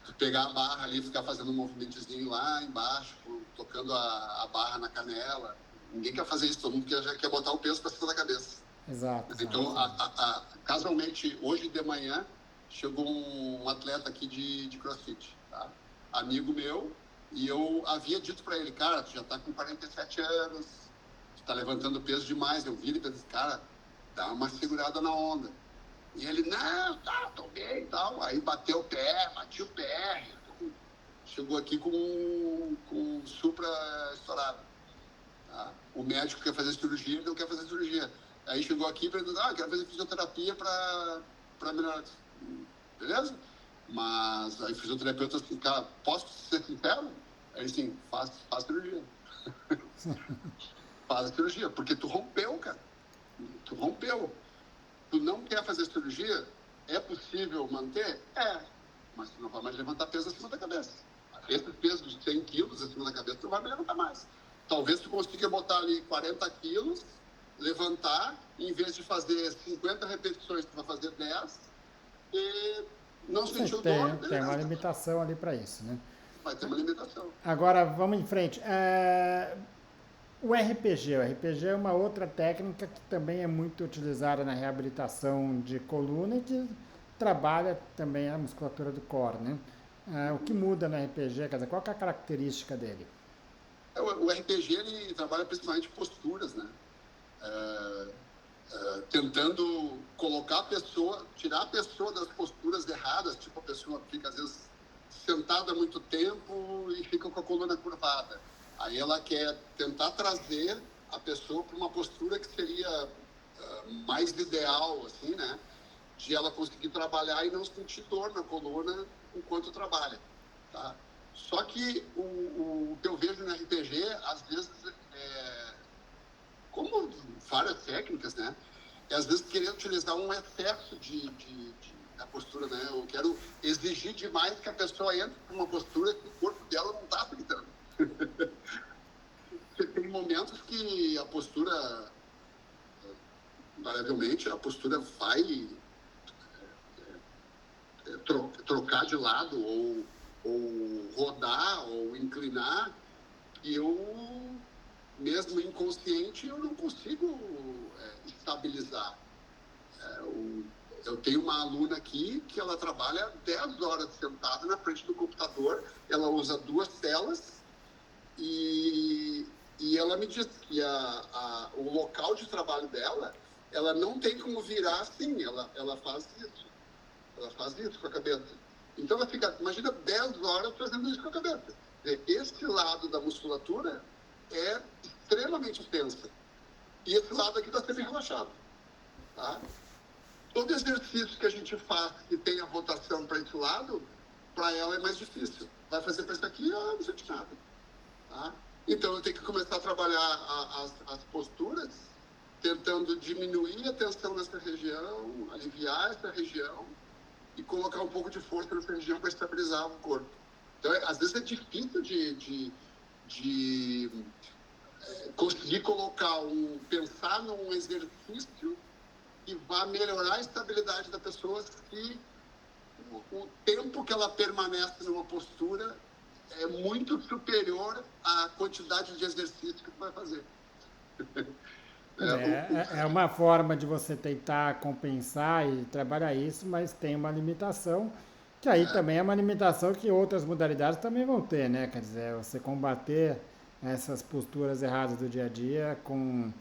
Tu pegar a barra ali e ficar fazendo um movimentozinho lá embaixo, tocando a barra na canela. Ninguém quer fazer isso, todo mundo já quer botar o peso para cima da cabeça. Exato. Então, casualmente, hoje de manhã, chegou um atleta aqui de CrossFit, tá? Amigo meu, e eu havia dito para ele, cara, tu já tá com 47 anos, tu tá levantando peso demais. Eu vi ele e disse, cara, dá uma segurada na onda. E ele, não, tá, tô bem e tal. Aí bati o pé, chegou aqui com o supra estourado. Tá? O médico quer fazer cirurgia, ele não quer fazer cirurgia. Aí chegou aqui e perguntou, quero fazer fisioterapia para melhorar. Beleza? Mas aí o fisioterapeuta assim, cara, posso ser sincero? Aí sim, faz cirurgia. Faz a cirurgia, porque tu rompeu, cara. Tu rompeu. Tu não quer fazer cirurgia? É possível manter? É. Mas tu não vai mais levantar peso acima da cabeça. Esse peso de 100 quilos acima da cabeça, tu não vai mais levantar mais. Talvez tu consiga botar ali 40 quilos, levantar, em vez de fazer 50 repetições, tu vai fazer 10 e não sentiu dor. Tem uma limitação ali para isso, né? Vai ter uma limitação. Agora, vamos em frente. O RPG é uma outra técnica que também é muito utilizada na reabilitação de coluna e que trabalha também a musculatura do core, né? O que muda no RPG, quer dizer, qual que é a característica dele? O RPG, ele trabalha principalmente posturas, né? Tentando colocar a pessoa, tirar a pessoa das posturas erradas, tipo a pessoa fica às vezes sentada há muito tempo e fica com a coluna curvada. Aí ela quer tentar trazer a pessoa para uma postura que seria mais ideal, assim, né? De ela conseguir trabalhar e não sentir dor na coluna enquanto trabalha, tá? Só que o que eu vejo no RPG, às vezes, como várias técnicas, né? É às vezes querer utilizar um excesso da postura, né? Eu quero exigir demais que a pessoa entre numa postura que o corpo dela não está aceitando. Tem momentos que a postura, invariavelmente, a postura vai trocar de lado ou rodar ou inclinar, e eu, mesmo inconsciente, eu não consigo estabilizar. Eu tenho uma aluna aqui que ela trabalha 10 horas sentada na frente do computador, ela usa 2 telas e ela me disse que o local de trabalho dela, ela não tem como virar assim, ela faz isso. Ela faz isso com a cabeça. Então ela fica, imagina, 10 horas fazendo isso com a cabeça. Esse lado da musculatura é extremamente tensa. E esse lado aqui está sempre relaxado. Tá? Todo exercício que a gente faz que tem a rotação para esse lado, para ela é mais difícil. Vai fazer para isso aqui, ela não sente nada. Tá? Então eu tenho que começar a trabalhar as posturas, tentando diminuir a tensão nessa região, aliviar essa região, e colocar um pouco de força nessa região para estabilizar o corpo. Então, às vezes é difícil de conseguir pensar num exercício que vai melhorar a estabilidade da pessoa se o tempo que ela permanece numa postura é muito superior à quantidade de exercício que tu vai fazer. É uma forma de você tentar compensar e trabalhar isso, mas tem uma limitação, que aí também é uma limitação que outras modalidades também vão ter, né? Quer dizer, você combater essas posturas erradas do dia a dia com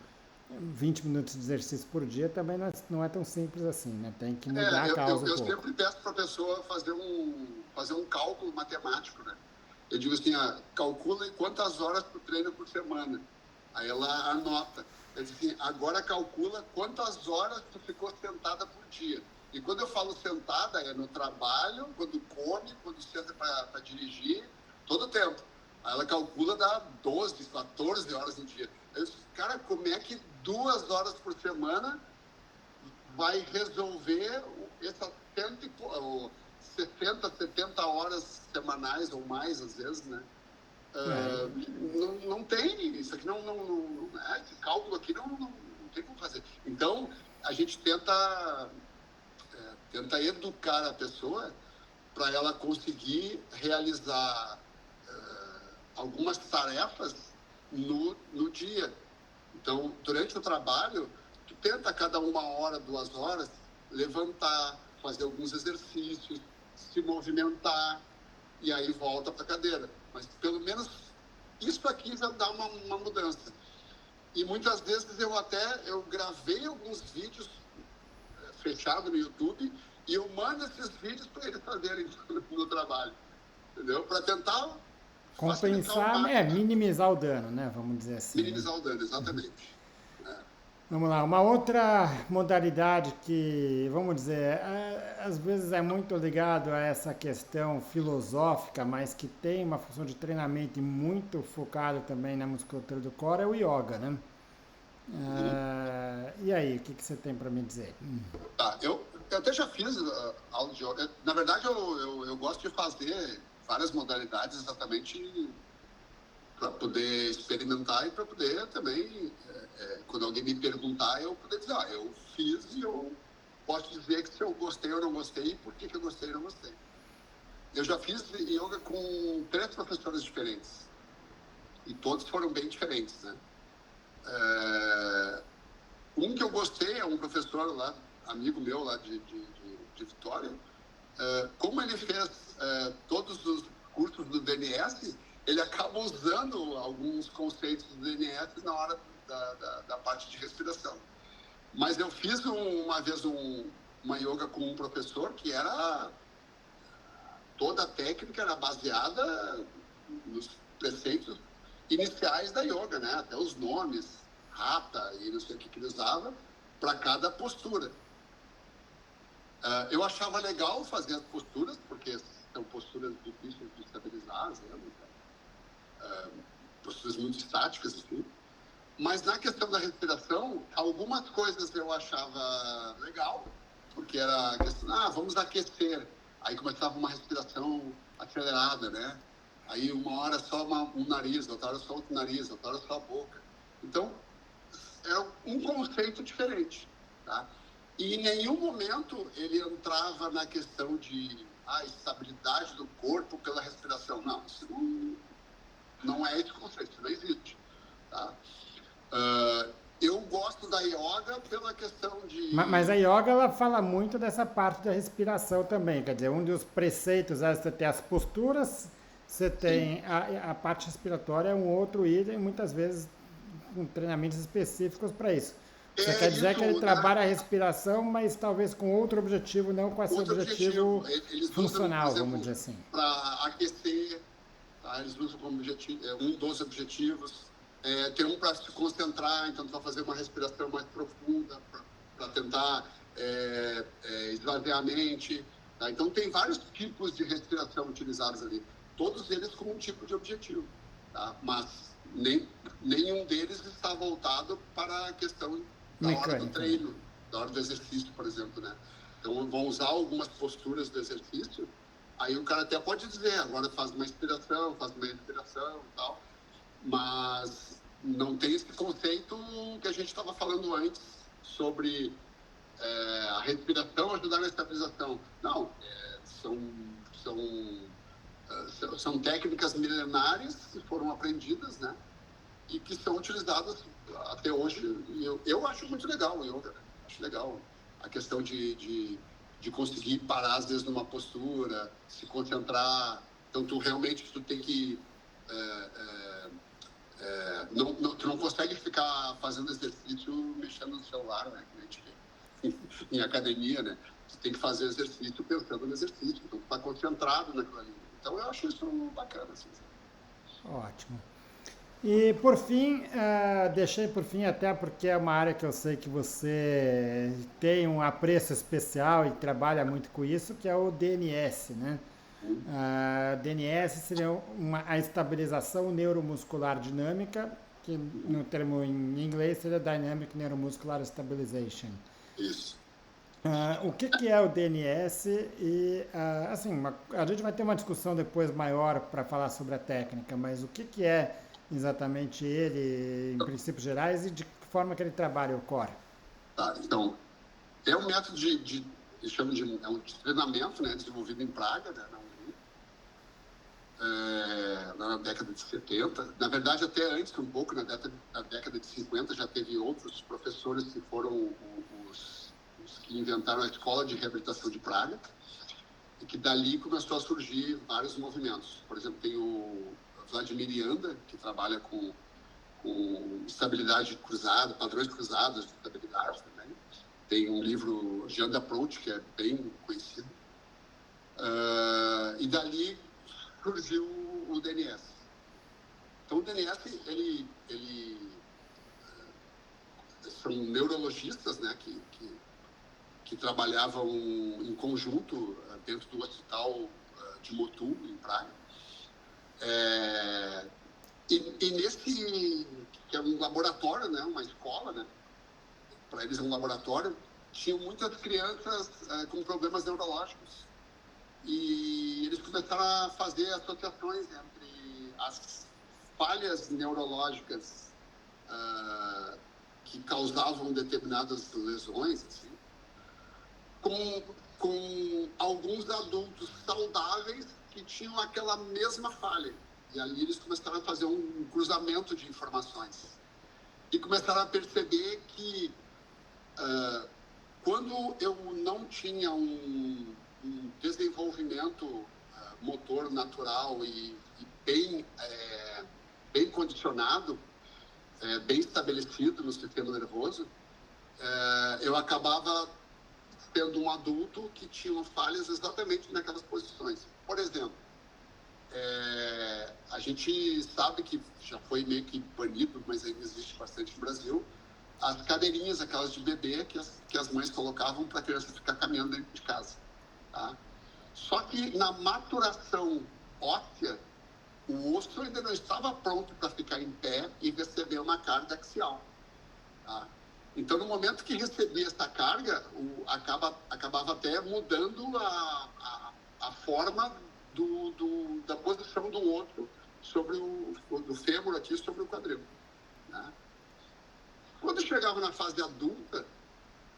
20 minutos de exercício por dia também não é tão simples assim, né? Tem que mudar a causa um Eu pouco. sempre peço para a pessoa fazer um cálculo matemático, né? Eu digo assim, calcula quantas horas tu treina por semana. Aí ela anota. Eu digo assim, agora calcula quantas horas tu ficou sentada por dia. E quando eu falo sentada, é no trabalho, quando come, quando senta para dirigir, todo o tempo. Aí ela calcula, dá 12, 14 horas no dia. Eu disse, cara, como é que 2 horas por semana vai resolver essas 60, 70 horas semanais ou mais, às vezes, né? Não tem, isso aqui esse cálculo aqui não tem como fazer. Então, a gente tenta educar a pessoa para ela conseguir realizar algumas tarefas no dia. Então, durante o trabalho, tu tenta a cada 1 hora, 2 horas, levantar, fazer alguns exercícios, se movimentar, e aí volta para a cadeira. Mas pelo menos isso aqui já dá uma mudança. E muitas vezes eu gravei alguns vídeos fechados no YouTube e eu mando esses vídeos para eles fazerem no trabalho, entendeu? Para tentar Compensar, minimizar o dano, né? Vamos dizer assim. Minimizar o dano, exatamente. Vamos lá, uma outra modalidade que, vamos dizer, às vezes é muito ligado a essa questão filosófica, mas que tem uma função de treinamento e muito focado também na musculatura do core, é o yoga, né? E aí, o que você tem para me dizer? Tá, eu até já fiz aula de yoga. Na verdade, eu gosto de fazer várias modalidades exatamente para poder experimentar e para poder também, quando alguém me perguntar, eu poder dizer, eu fiz e eu posso dizer que se eu gostei ou não gostei, por que eu gostei ou não gostei. Eu já fiz yoga com 3 professores diferentes e todos foram bem diferentes, né? Um que eu gostei é um professor lá, amigo meu lá de Vitória. Como ele fez todos os cursos do DNS, ele acaba usando alguns conceitos do DNS na hora da parte de respiração. Mas eu fiz uma vez uma yoga com um professor que era... Toda a técnica era baseada nos preceitos iniciais da yoga, né? Até os nomes, rata e não sei o que ele usava, para cada postura. Eu achava legal fazer as posturas, porque são posturas difíceis de estabilizar, posturas muito estáticas, assim. Mas na questão da respiração, algumas coisas eu achava legal, porque era a questão, vamos aquecer. Aí começava uma respiração acelerada, né? Aí uma hora só um nariz, outra hora só outro nariz, outra hora só a boca. Então, é um conceito diferente, tá? E em nenhum momento ele entrava na questão de estabilidade do corpo pela respiração. Não, isso não é esse conceito, isso não existe, tá? Eu gosto da yoga pela questão de... Mas a yoga, ela fala muito dessa parte da respiração também. Quer dizer, um dos preceitos é você ter as posturas, você tem a parte respiratória, é um outro item, muitas vezes com treinamentos específicos para isso. Você quer dizer que ele trabalha a respiração, mas talvez com outro objetivo, não com esse objetivo funcional, usam, por exemplo, vamos dizer assim. Para aquecer, tá? Eles usam como objetivo, um dos objetivos. Tem um para se concentrar, então tu vai fazer uma respiração mais profunda para tentar esvaziar a mente. Tá? Então tem vários tipos de respiração utilizados ali, todos eles com um tipo de objetivo, tá? Mas nenhum deles está voltado para a questão da hora do treino, da hora do exercício, por exemplo, né? Então, vão usar algumas posturas do exercício. Aí o cara até pode dizer, agora faz uma inspiração, faz uma respiração e tal, mas não tem esse conceito que a gente estava falando antes sobre a respiração ajudar na estabilização. Não, são técnicas milenares que foram aprendidas, né? E que são utilizadas até hoje. E eu acho muito legal, acho legal a questão de conseguir parar, às vezes, numa postura, se concentrar. Então, tu tem que... tu não consegue ficar fazendo exercício mexendo no celular, né? Que a gente vê em academia, né? Tu tem que fazer exercício pensando no exercício. Então, tu tá concentrado naquilo ali. Então, eu acho isso bacana, assim. Ótimo. E por fim, deixei por fim até porque é uma área que eu sei que você tem um apreço especial e trabalha muito com isso, que é o DNS, né? DNS seria a estabilização neuromuscular dinâmica, que no termo em inglês seria Dynamic Neuromuscular Stabilization. Isso. O que é o DNS e, assim, a gente vai ter uma discussão depois maior para falar sobre a técnica, mas o que é exatamente ele, em princípios gerais, e de que forma que ele trabalha o core? Tá, então, é um método eles chamam de treinamento, né, desenvolvido em Praga, né, na década de 70. Na verdade, até antes, um pouco, na década de 50, já teve outros professores que foram os que inventaram a Escola de Reabilitação de Praga, e que dali começou a surgir vários movimentos. Por exemplo, tem o Vladimir Janda, que trabalha com estabilidade cruzada, padrões cruzados de estabilidade também. Tem um livro, Janda Approach, que é bem conhecido. E dali surgiu o DNS. Então, o DNS, são neurologistas, né, que trabalhavam em conjunto dentro do hospital de Motul, em Praga. E nesse, que é um laboratório, né, uma escola, né, para eles é um laboratório, tinham muitas crianças com problemas neurológicos. E eles começaram a fazer associações entre as falhas neurológicas que causavam determinadas lesões, assim, com alguns adultos saudáveis que tinham aquela mesma falha. E ali eles começaram a fazer um cruzamento de informações. E começaram a perceber que quando eu não tinha um desenvolvimento motor natural e bem condicionado, bem estabelecido no sistema nervoso, eu acabava sendo um adulto que tinha falhas exatamente naquelas posições. Por exemplo, a gente sabe que já foi meio que banido, mas ainda existe bastante no Brasil, as cadeirinhas, aquelas de bebê que as mães colocavam para a criança ficar caminhando dentro de casa. Tá? Só que na maturação óssea, o osso ainda não estava pronto para ficar em pé e receber uma carga axial. Tá? Então, no momento que recebia essa carga, acabava até mudando a forma da posição do osso sobre do fêmur aqui sobre o quadril. Né? Quando chegava na fase adulta,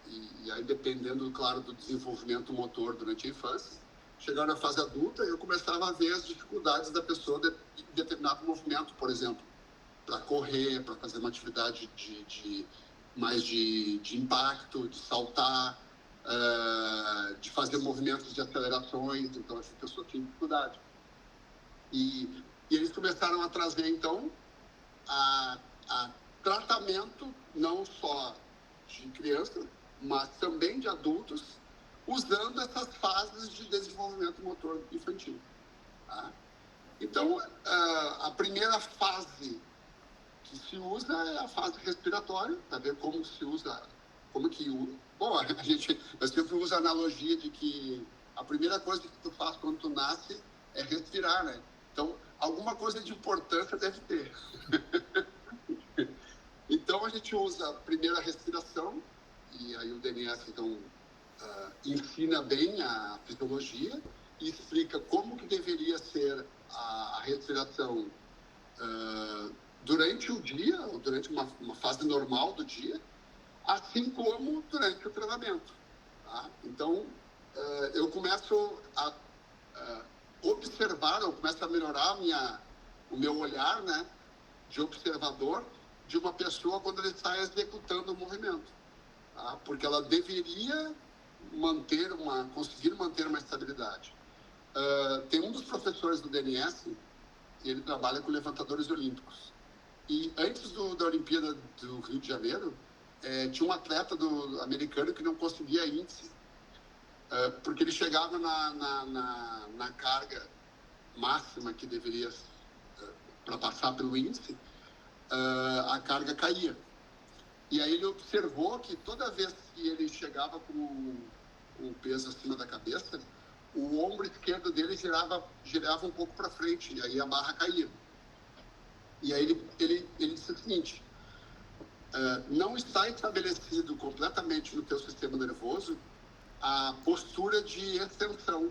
e aí dependendo, claro, do desenvolvimento motor durante a infância, chegava na fase adulta, eu começava a ver as dificuldades da pessoa em determinado movimento, por exemplo, para correr, para fazer uma atividade mais de impacto, de saltar, de fazer movimentos de acelerações. Então, essa pessoa tinha dificuldade. E eles começaram a trazer, então, a tratamento não só de crianças, mas também de adultos, usando essas fases de desenvolvimento motor infantil. Tá? Então, a primeira fase que se usa é a fase respiratória, para ver como se usa, bom, eu sempre uso a analogia de que a primeira coisa que tu faz quando tu nasce é respirar, né? Então, alguma coisa de importância deve ter. Então, a gente usa a primeira respiração, e aí o DNS, então, ensina bem a fisiologia e explica como que deveria ser a respiração durante o dia, ou durante uma fase normal do dia, assim como durante o treinamento. Tá? Então, eu começo a observar, eu começo a melhorar o meu olhar, né, de observador de uma pessoa quando ele está executando o movimento. Tá? Porque ela deveria conseguir manter uma estabilidade. Tem um dos professores do DNS, ele trabalha com levantadores olímpicos. E antes da Olimpíada do Rio de Janeiro, tinha um atleta americano que não conseguia índice, porque ele chegava na carga máxima que deveria, para passar pelo índice, a carga caía. E aí ele observou que toda vez que ele chegava com o peso acima da cabeça, o ombro esquerdo dele girava um pouco para frente, e aí a barra caía. E aí ele disse o seguinte: não está estabelecido completamente no teu sistema nervoso a postura de extensão.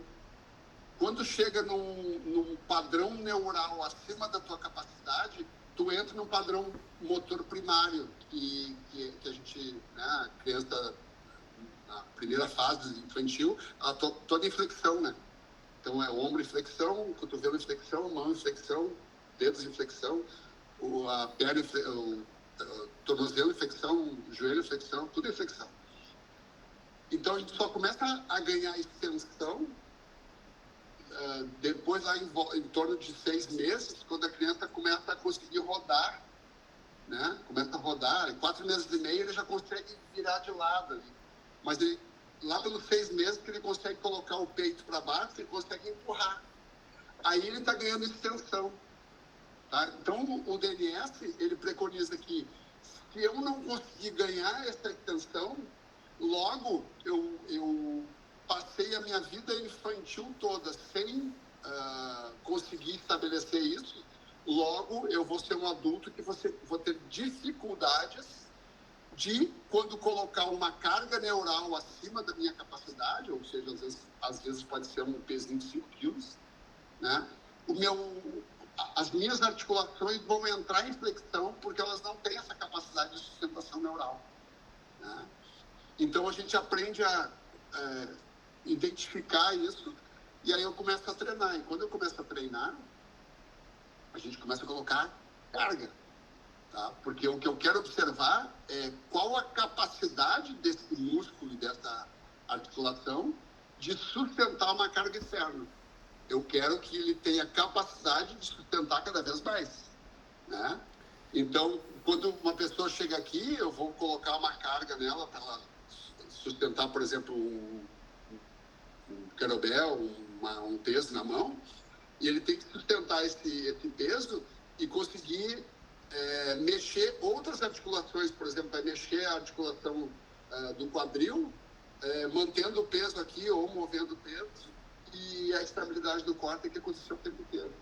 Quando chega num padrão neural acima da tua capacidade, tu entra num padrão motor primário, que a gente, né, a criança, na primeira fase infantil, ela toda em flexão, né? Então é ombro em flexão, cotovelo em flexão, mão em flexão, dedos em flexão, a perna o tornozelo em flexão, joelho em flexão, tudo em flexão. Então a gente só começa a ganhar extensão depois lá em torno de 6 meses, quando a criança começa a conseguir rodar, né? Começa a rodar, em 4 meses e meio ele já consegue virar de lado ali. Mas lá pelos 6 meses que ele consegue colocar o peito para baixo, ele consegue empurrar. Aí ele está ganhando extensão. Tá? Então o DNS, ele preconiza que se eu não conseguir ganhar essa extensão, logo eu passei a minha vida infantil toda sem conseguir estabelecer isso, logo eu vou ser um adulto que vou ter dificuldades de, quando colocar uma carga neural acima da minha capacidade, ou seja, às vezes pode ser um pezinho de 5 quilos, né? As minhas articulações vão entrar em flexão porque elas não têm essa capacidade de sustentação neural, né? Então a gente aprende a identificar isso, e aí eu começo a treinar. E quando eu começo a treinar, a gente começa a colocar carga, tá? Porque o que eu quero observar é qual a capacidade desse músculo e dessa articulação de sustentar uma carga externa. Eu quero que ele tenha capacidade de sustentar cada vez mais, né? Então, quando uma pessoa chega aqui, eu vou colocar uma carga nela para ela sustentar, por exemplo, um kettlebell, um peso na mão, e ele tem que sustentar esse peso e conseguir mexer outras articulações. Por exemplo, vai mexer a articulação do quadril, mantendo o peso aqui ou movendo o peso, e a estabilidade do core tem que acontecer o tempo inteiro.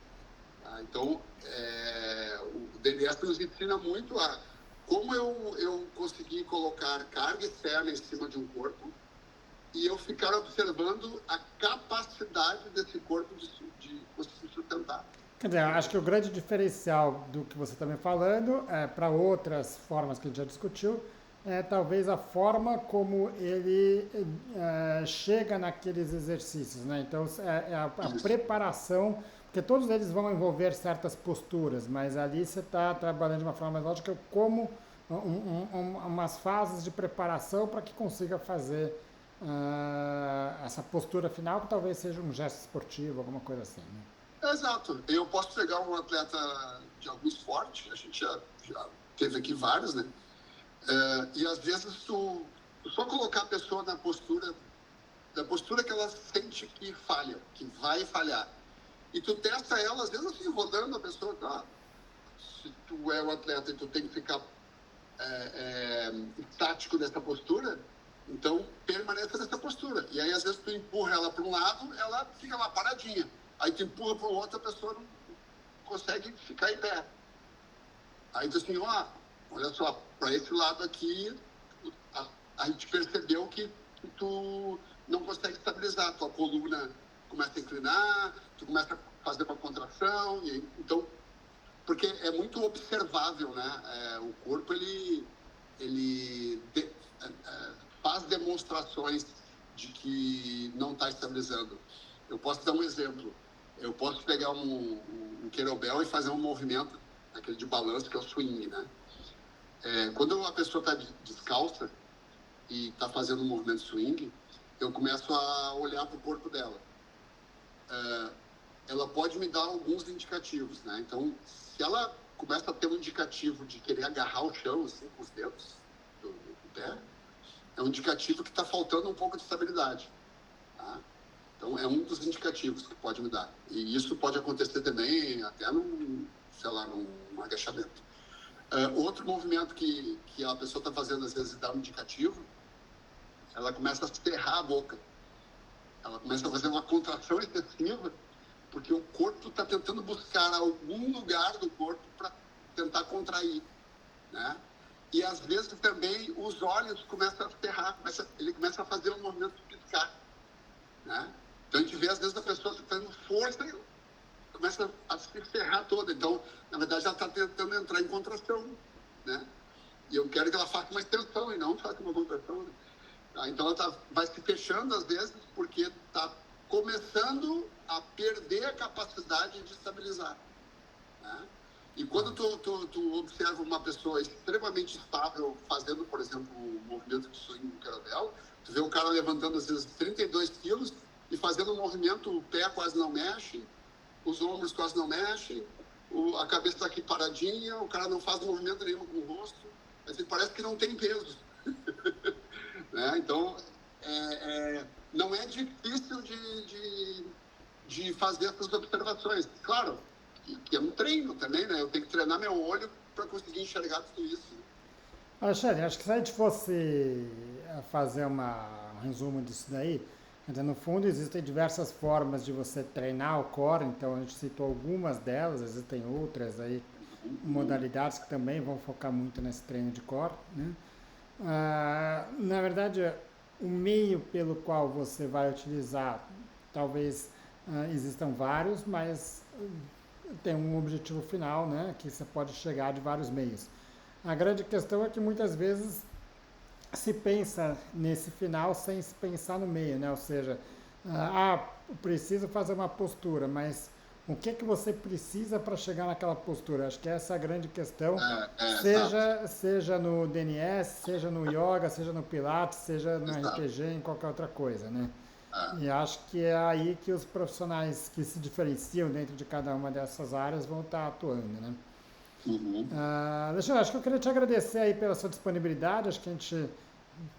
Tá? Então, o DNS nos ensina muito a como eu conseguir colocar carga externa em cima de um corpo e eu ficar observando a capacidade desse corpo de conseguir sustentar. Quer dizer, acho que o grande diferencial do que você está me falando, para outras formas que a gente já discutiu, é talvez a forma como ele chega naqueles exercícios, né? Então, a preparação, porque todos eles vão envolver certas posturas, mas ali você está trabalhando de uma forma mais lógica, como umas fases de preparação para que consiga fazer essa postura final, que talvez seja um gesto esportivo, alguma coisa assim, né? Exato. Eu posso pegar um atleta de algum esporte, a gente já teve aqui vários, né? E às vezes tu só colocar a pessoa na postura que ela sente que falha, que vai falhar. E tu testa ela, às vezes assim, rodando a pessoa, tá? Se tu é um atleta e tu tem que ficar estático nessa postura, então permaneça nessa postura. E aí às vezes tu empurra ela para um lado, ela fica lá paradinha. Aí tu empurra para o outro, a pessoa não consegue ficar em pé. Aí tu assim, olha só, para esse lado aqui, a gente percebeu que que tu não consegue estabilizar. Tua coluna começa a inclinar, tu começa a fazer uma contração. Então, porque é muito observável, né? O corpo, ele faz demonstrações de que não está estabilizando. Eu posso dar um exemplo. Eu posso pegar um kettlebell e fazer um movimento, aquele de balanço, que é o swing, né? Quando a pessoa está descalça e está fazendo um movimento swing, eu começo a olhar para o corpo dela. Ela pode me dar alguns indicativos, né? Então, se ela começa a ter um indicativo de querer agarrar o chão, assim, com os dedos do pé, é um indicativo que está faltando um pouco de estabilidade, tá? Então, é um dos indicativos que pode me dar. E isso pode acontecer também até num agachamento. Outro movimento que a pessoa está fazendo, às vezes, dá um indicativo, ela começa a cerrar a boca. Ela começa a fazer uma contração excessiva, porque o corpo está tentando buscar algum lugar do corpo para tentar contrair, né? E, às vezes, também os olhos começam a cerrar, ele começa a fazer um movimento de piscar, né? Então, a gente vê, às vezes, a pessoa fazendo força e começa a se ferrar toda. Então, na verdade, ela está tentando entrar em contração, né? E eu quero que ela faça uma extensão e não faça uma contração, né? Então, ela vai se fechando, às vezes, porque está começando a perder a capacidade de estabilizar, né? E quando tu observa uma pessoa extremamente estável fazendo, por exemplo, um movimento de swing no kettlebell, tu vê o cara levantando, às vezes, 32 quilos e fazendo um movimento, o pé quase não mexe, os ombros quase não mexem, a cabeça está aqui paradinha, o cara não faz movimento nenhum com o rosto, assim, parece que não tem peso. Né? Então, não é difícil de fazer essas observações. Claro, que é um treino também, né? Eu tenho que treinar meu olho para conseguir enxergar tudo isso. Alexandre, acho que se a gente fosse fazer um resumo disso daí, no fundo existem diversas formas de você treinar o core, então a gente citou algumas delas, existem outras aí, modalidades que também vão focar muito nesse treino de core, né? Na verdade, o meio pelo qual você vai utilizar, talvez existam vários, mas tem um objetivo final, né, que você pode chegar de vários meios. A grande questão é que muitas vezes se pensa nesse final sem se pensar no meio, né? Ou seja, preciso fazer uma postura, mas o que você precisa para chegar naquela postura? Acho que essa é a grande questão, seja no DNS, seja no yoga, seja no Pilates, seja no RPG, em qualquer outra coisa, né? E acho que é aí que os profissionais que se diferenciam dentro de cada uma dessas áreas vão estar atuando, né? Alexandre, acho que eu queria te agradecer aí pela sua disponibilidade, acho que a gente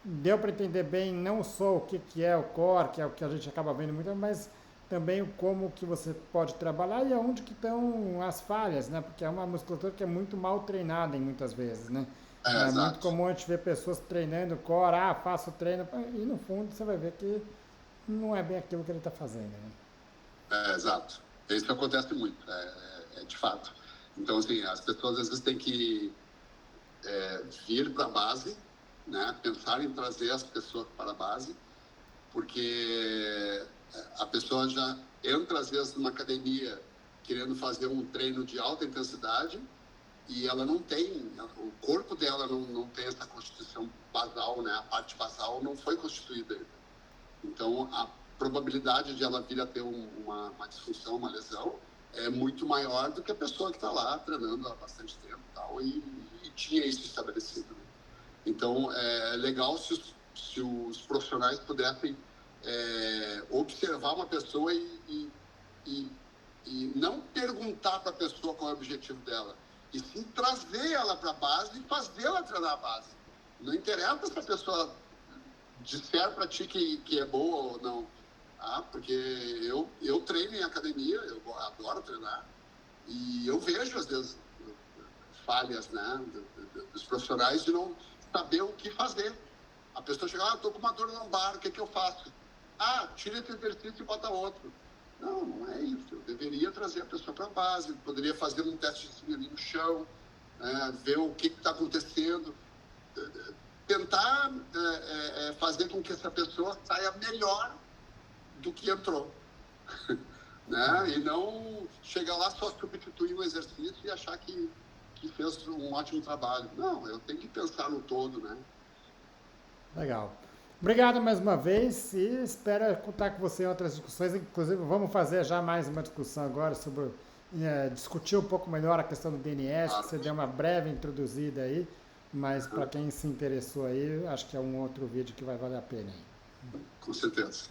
deu para entender bem não só o que é o core, que é o que a gente acaba vendo muito, mas também como que você pode trabalhar e aonde que estão as falhas, né? Porque é uma musculatura que é muito mal treinada em muitas vezes, né? É muito comum a gente ver pessoas treinando core, faço treino, e no fundo você vai ver que não é bem aquilo que ele está fazendo, né? Exato. Isso acontece muito, de fato. Então, assim, as pessoas às vezes têm que vir para a base, né? Pensar em trazer as pessoas para a base, porque a pessoa já entra, às vezes, numa academia querendo fazer um treino de alta intensidade e ela não tem, o corpo dela não tem essa constituição basal, né? A parte basal não foi constituída ainda. Então, a probabilidade de ela vir a ter uma disfunção, uma lesão, é muito maior do que a pessoa que está lá treinando há bastante tempo e tinha isso estabelecido, né? Então, é legal se os profissionais pudessem observar uma pessoa e não perguntar para a pessoa qual é o objetivo dela, e sim trazer ela para a base e fazê-la treinar a base. Não interessa se a pessoa disser para ti que é boa ou não, porque eu treino em academia, eu adoro treinar, e eu vejo, às vezes, falhas, né, dos profissionais de não saber o que fazer. A pessoa chega, estou com uma dor lombar, o que eu faço? Tira esse exercício e bota outro. Não é isso. Eu deveria trazer a pessoa para a base, poderia fazer um testezinho ali no chão, ver o que está acontecendo, tentar fazer com que essa pessoa saia melhor do que entrou. Né? E não chegar lá só substituir o exercício e achar que fez um ótimo trabalho. Não, eu tenho que pensar no todo, né? Legal. Obrigado mais uma vez e espero contar com você em outras discussões. Inclusive, vamos fazer já mais uma discussão agora sobre discutir um pouco melhor a questão do DNS, Claro. que você deu uma breve introduzida aí, mas para quem se interessou aí, acho que é um outro vídeo que vai valer a pena aí. Com certeza.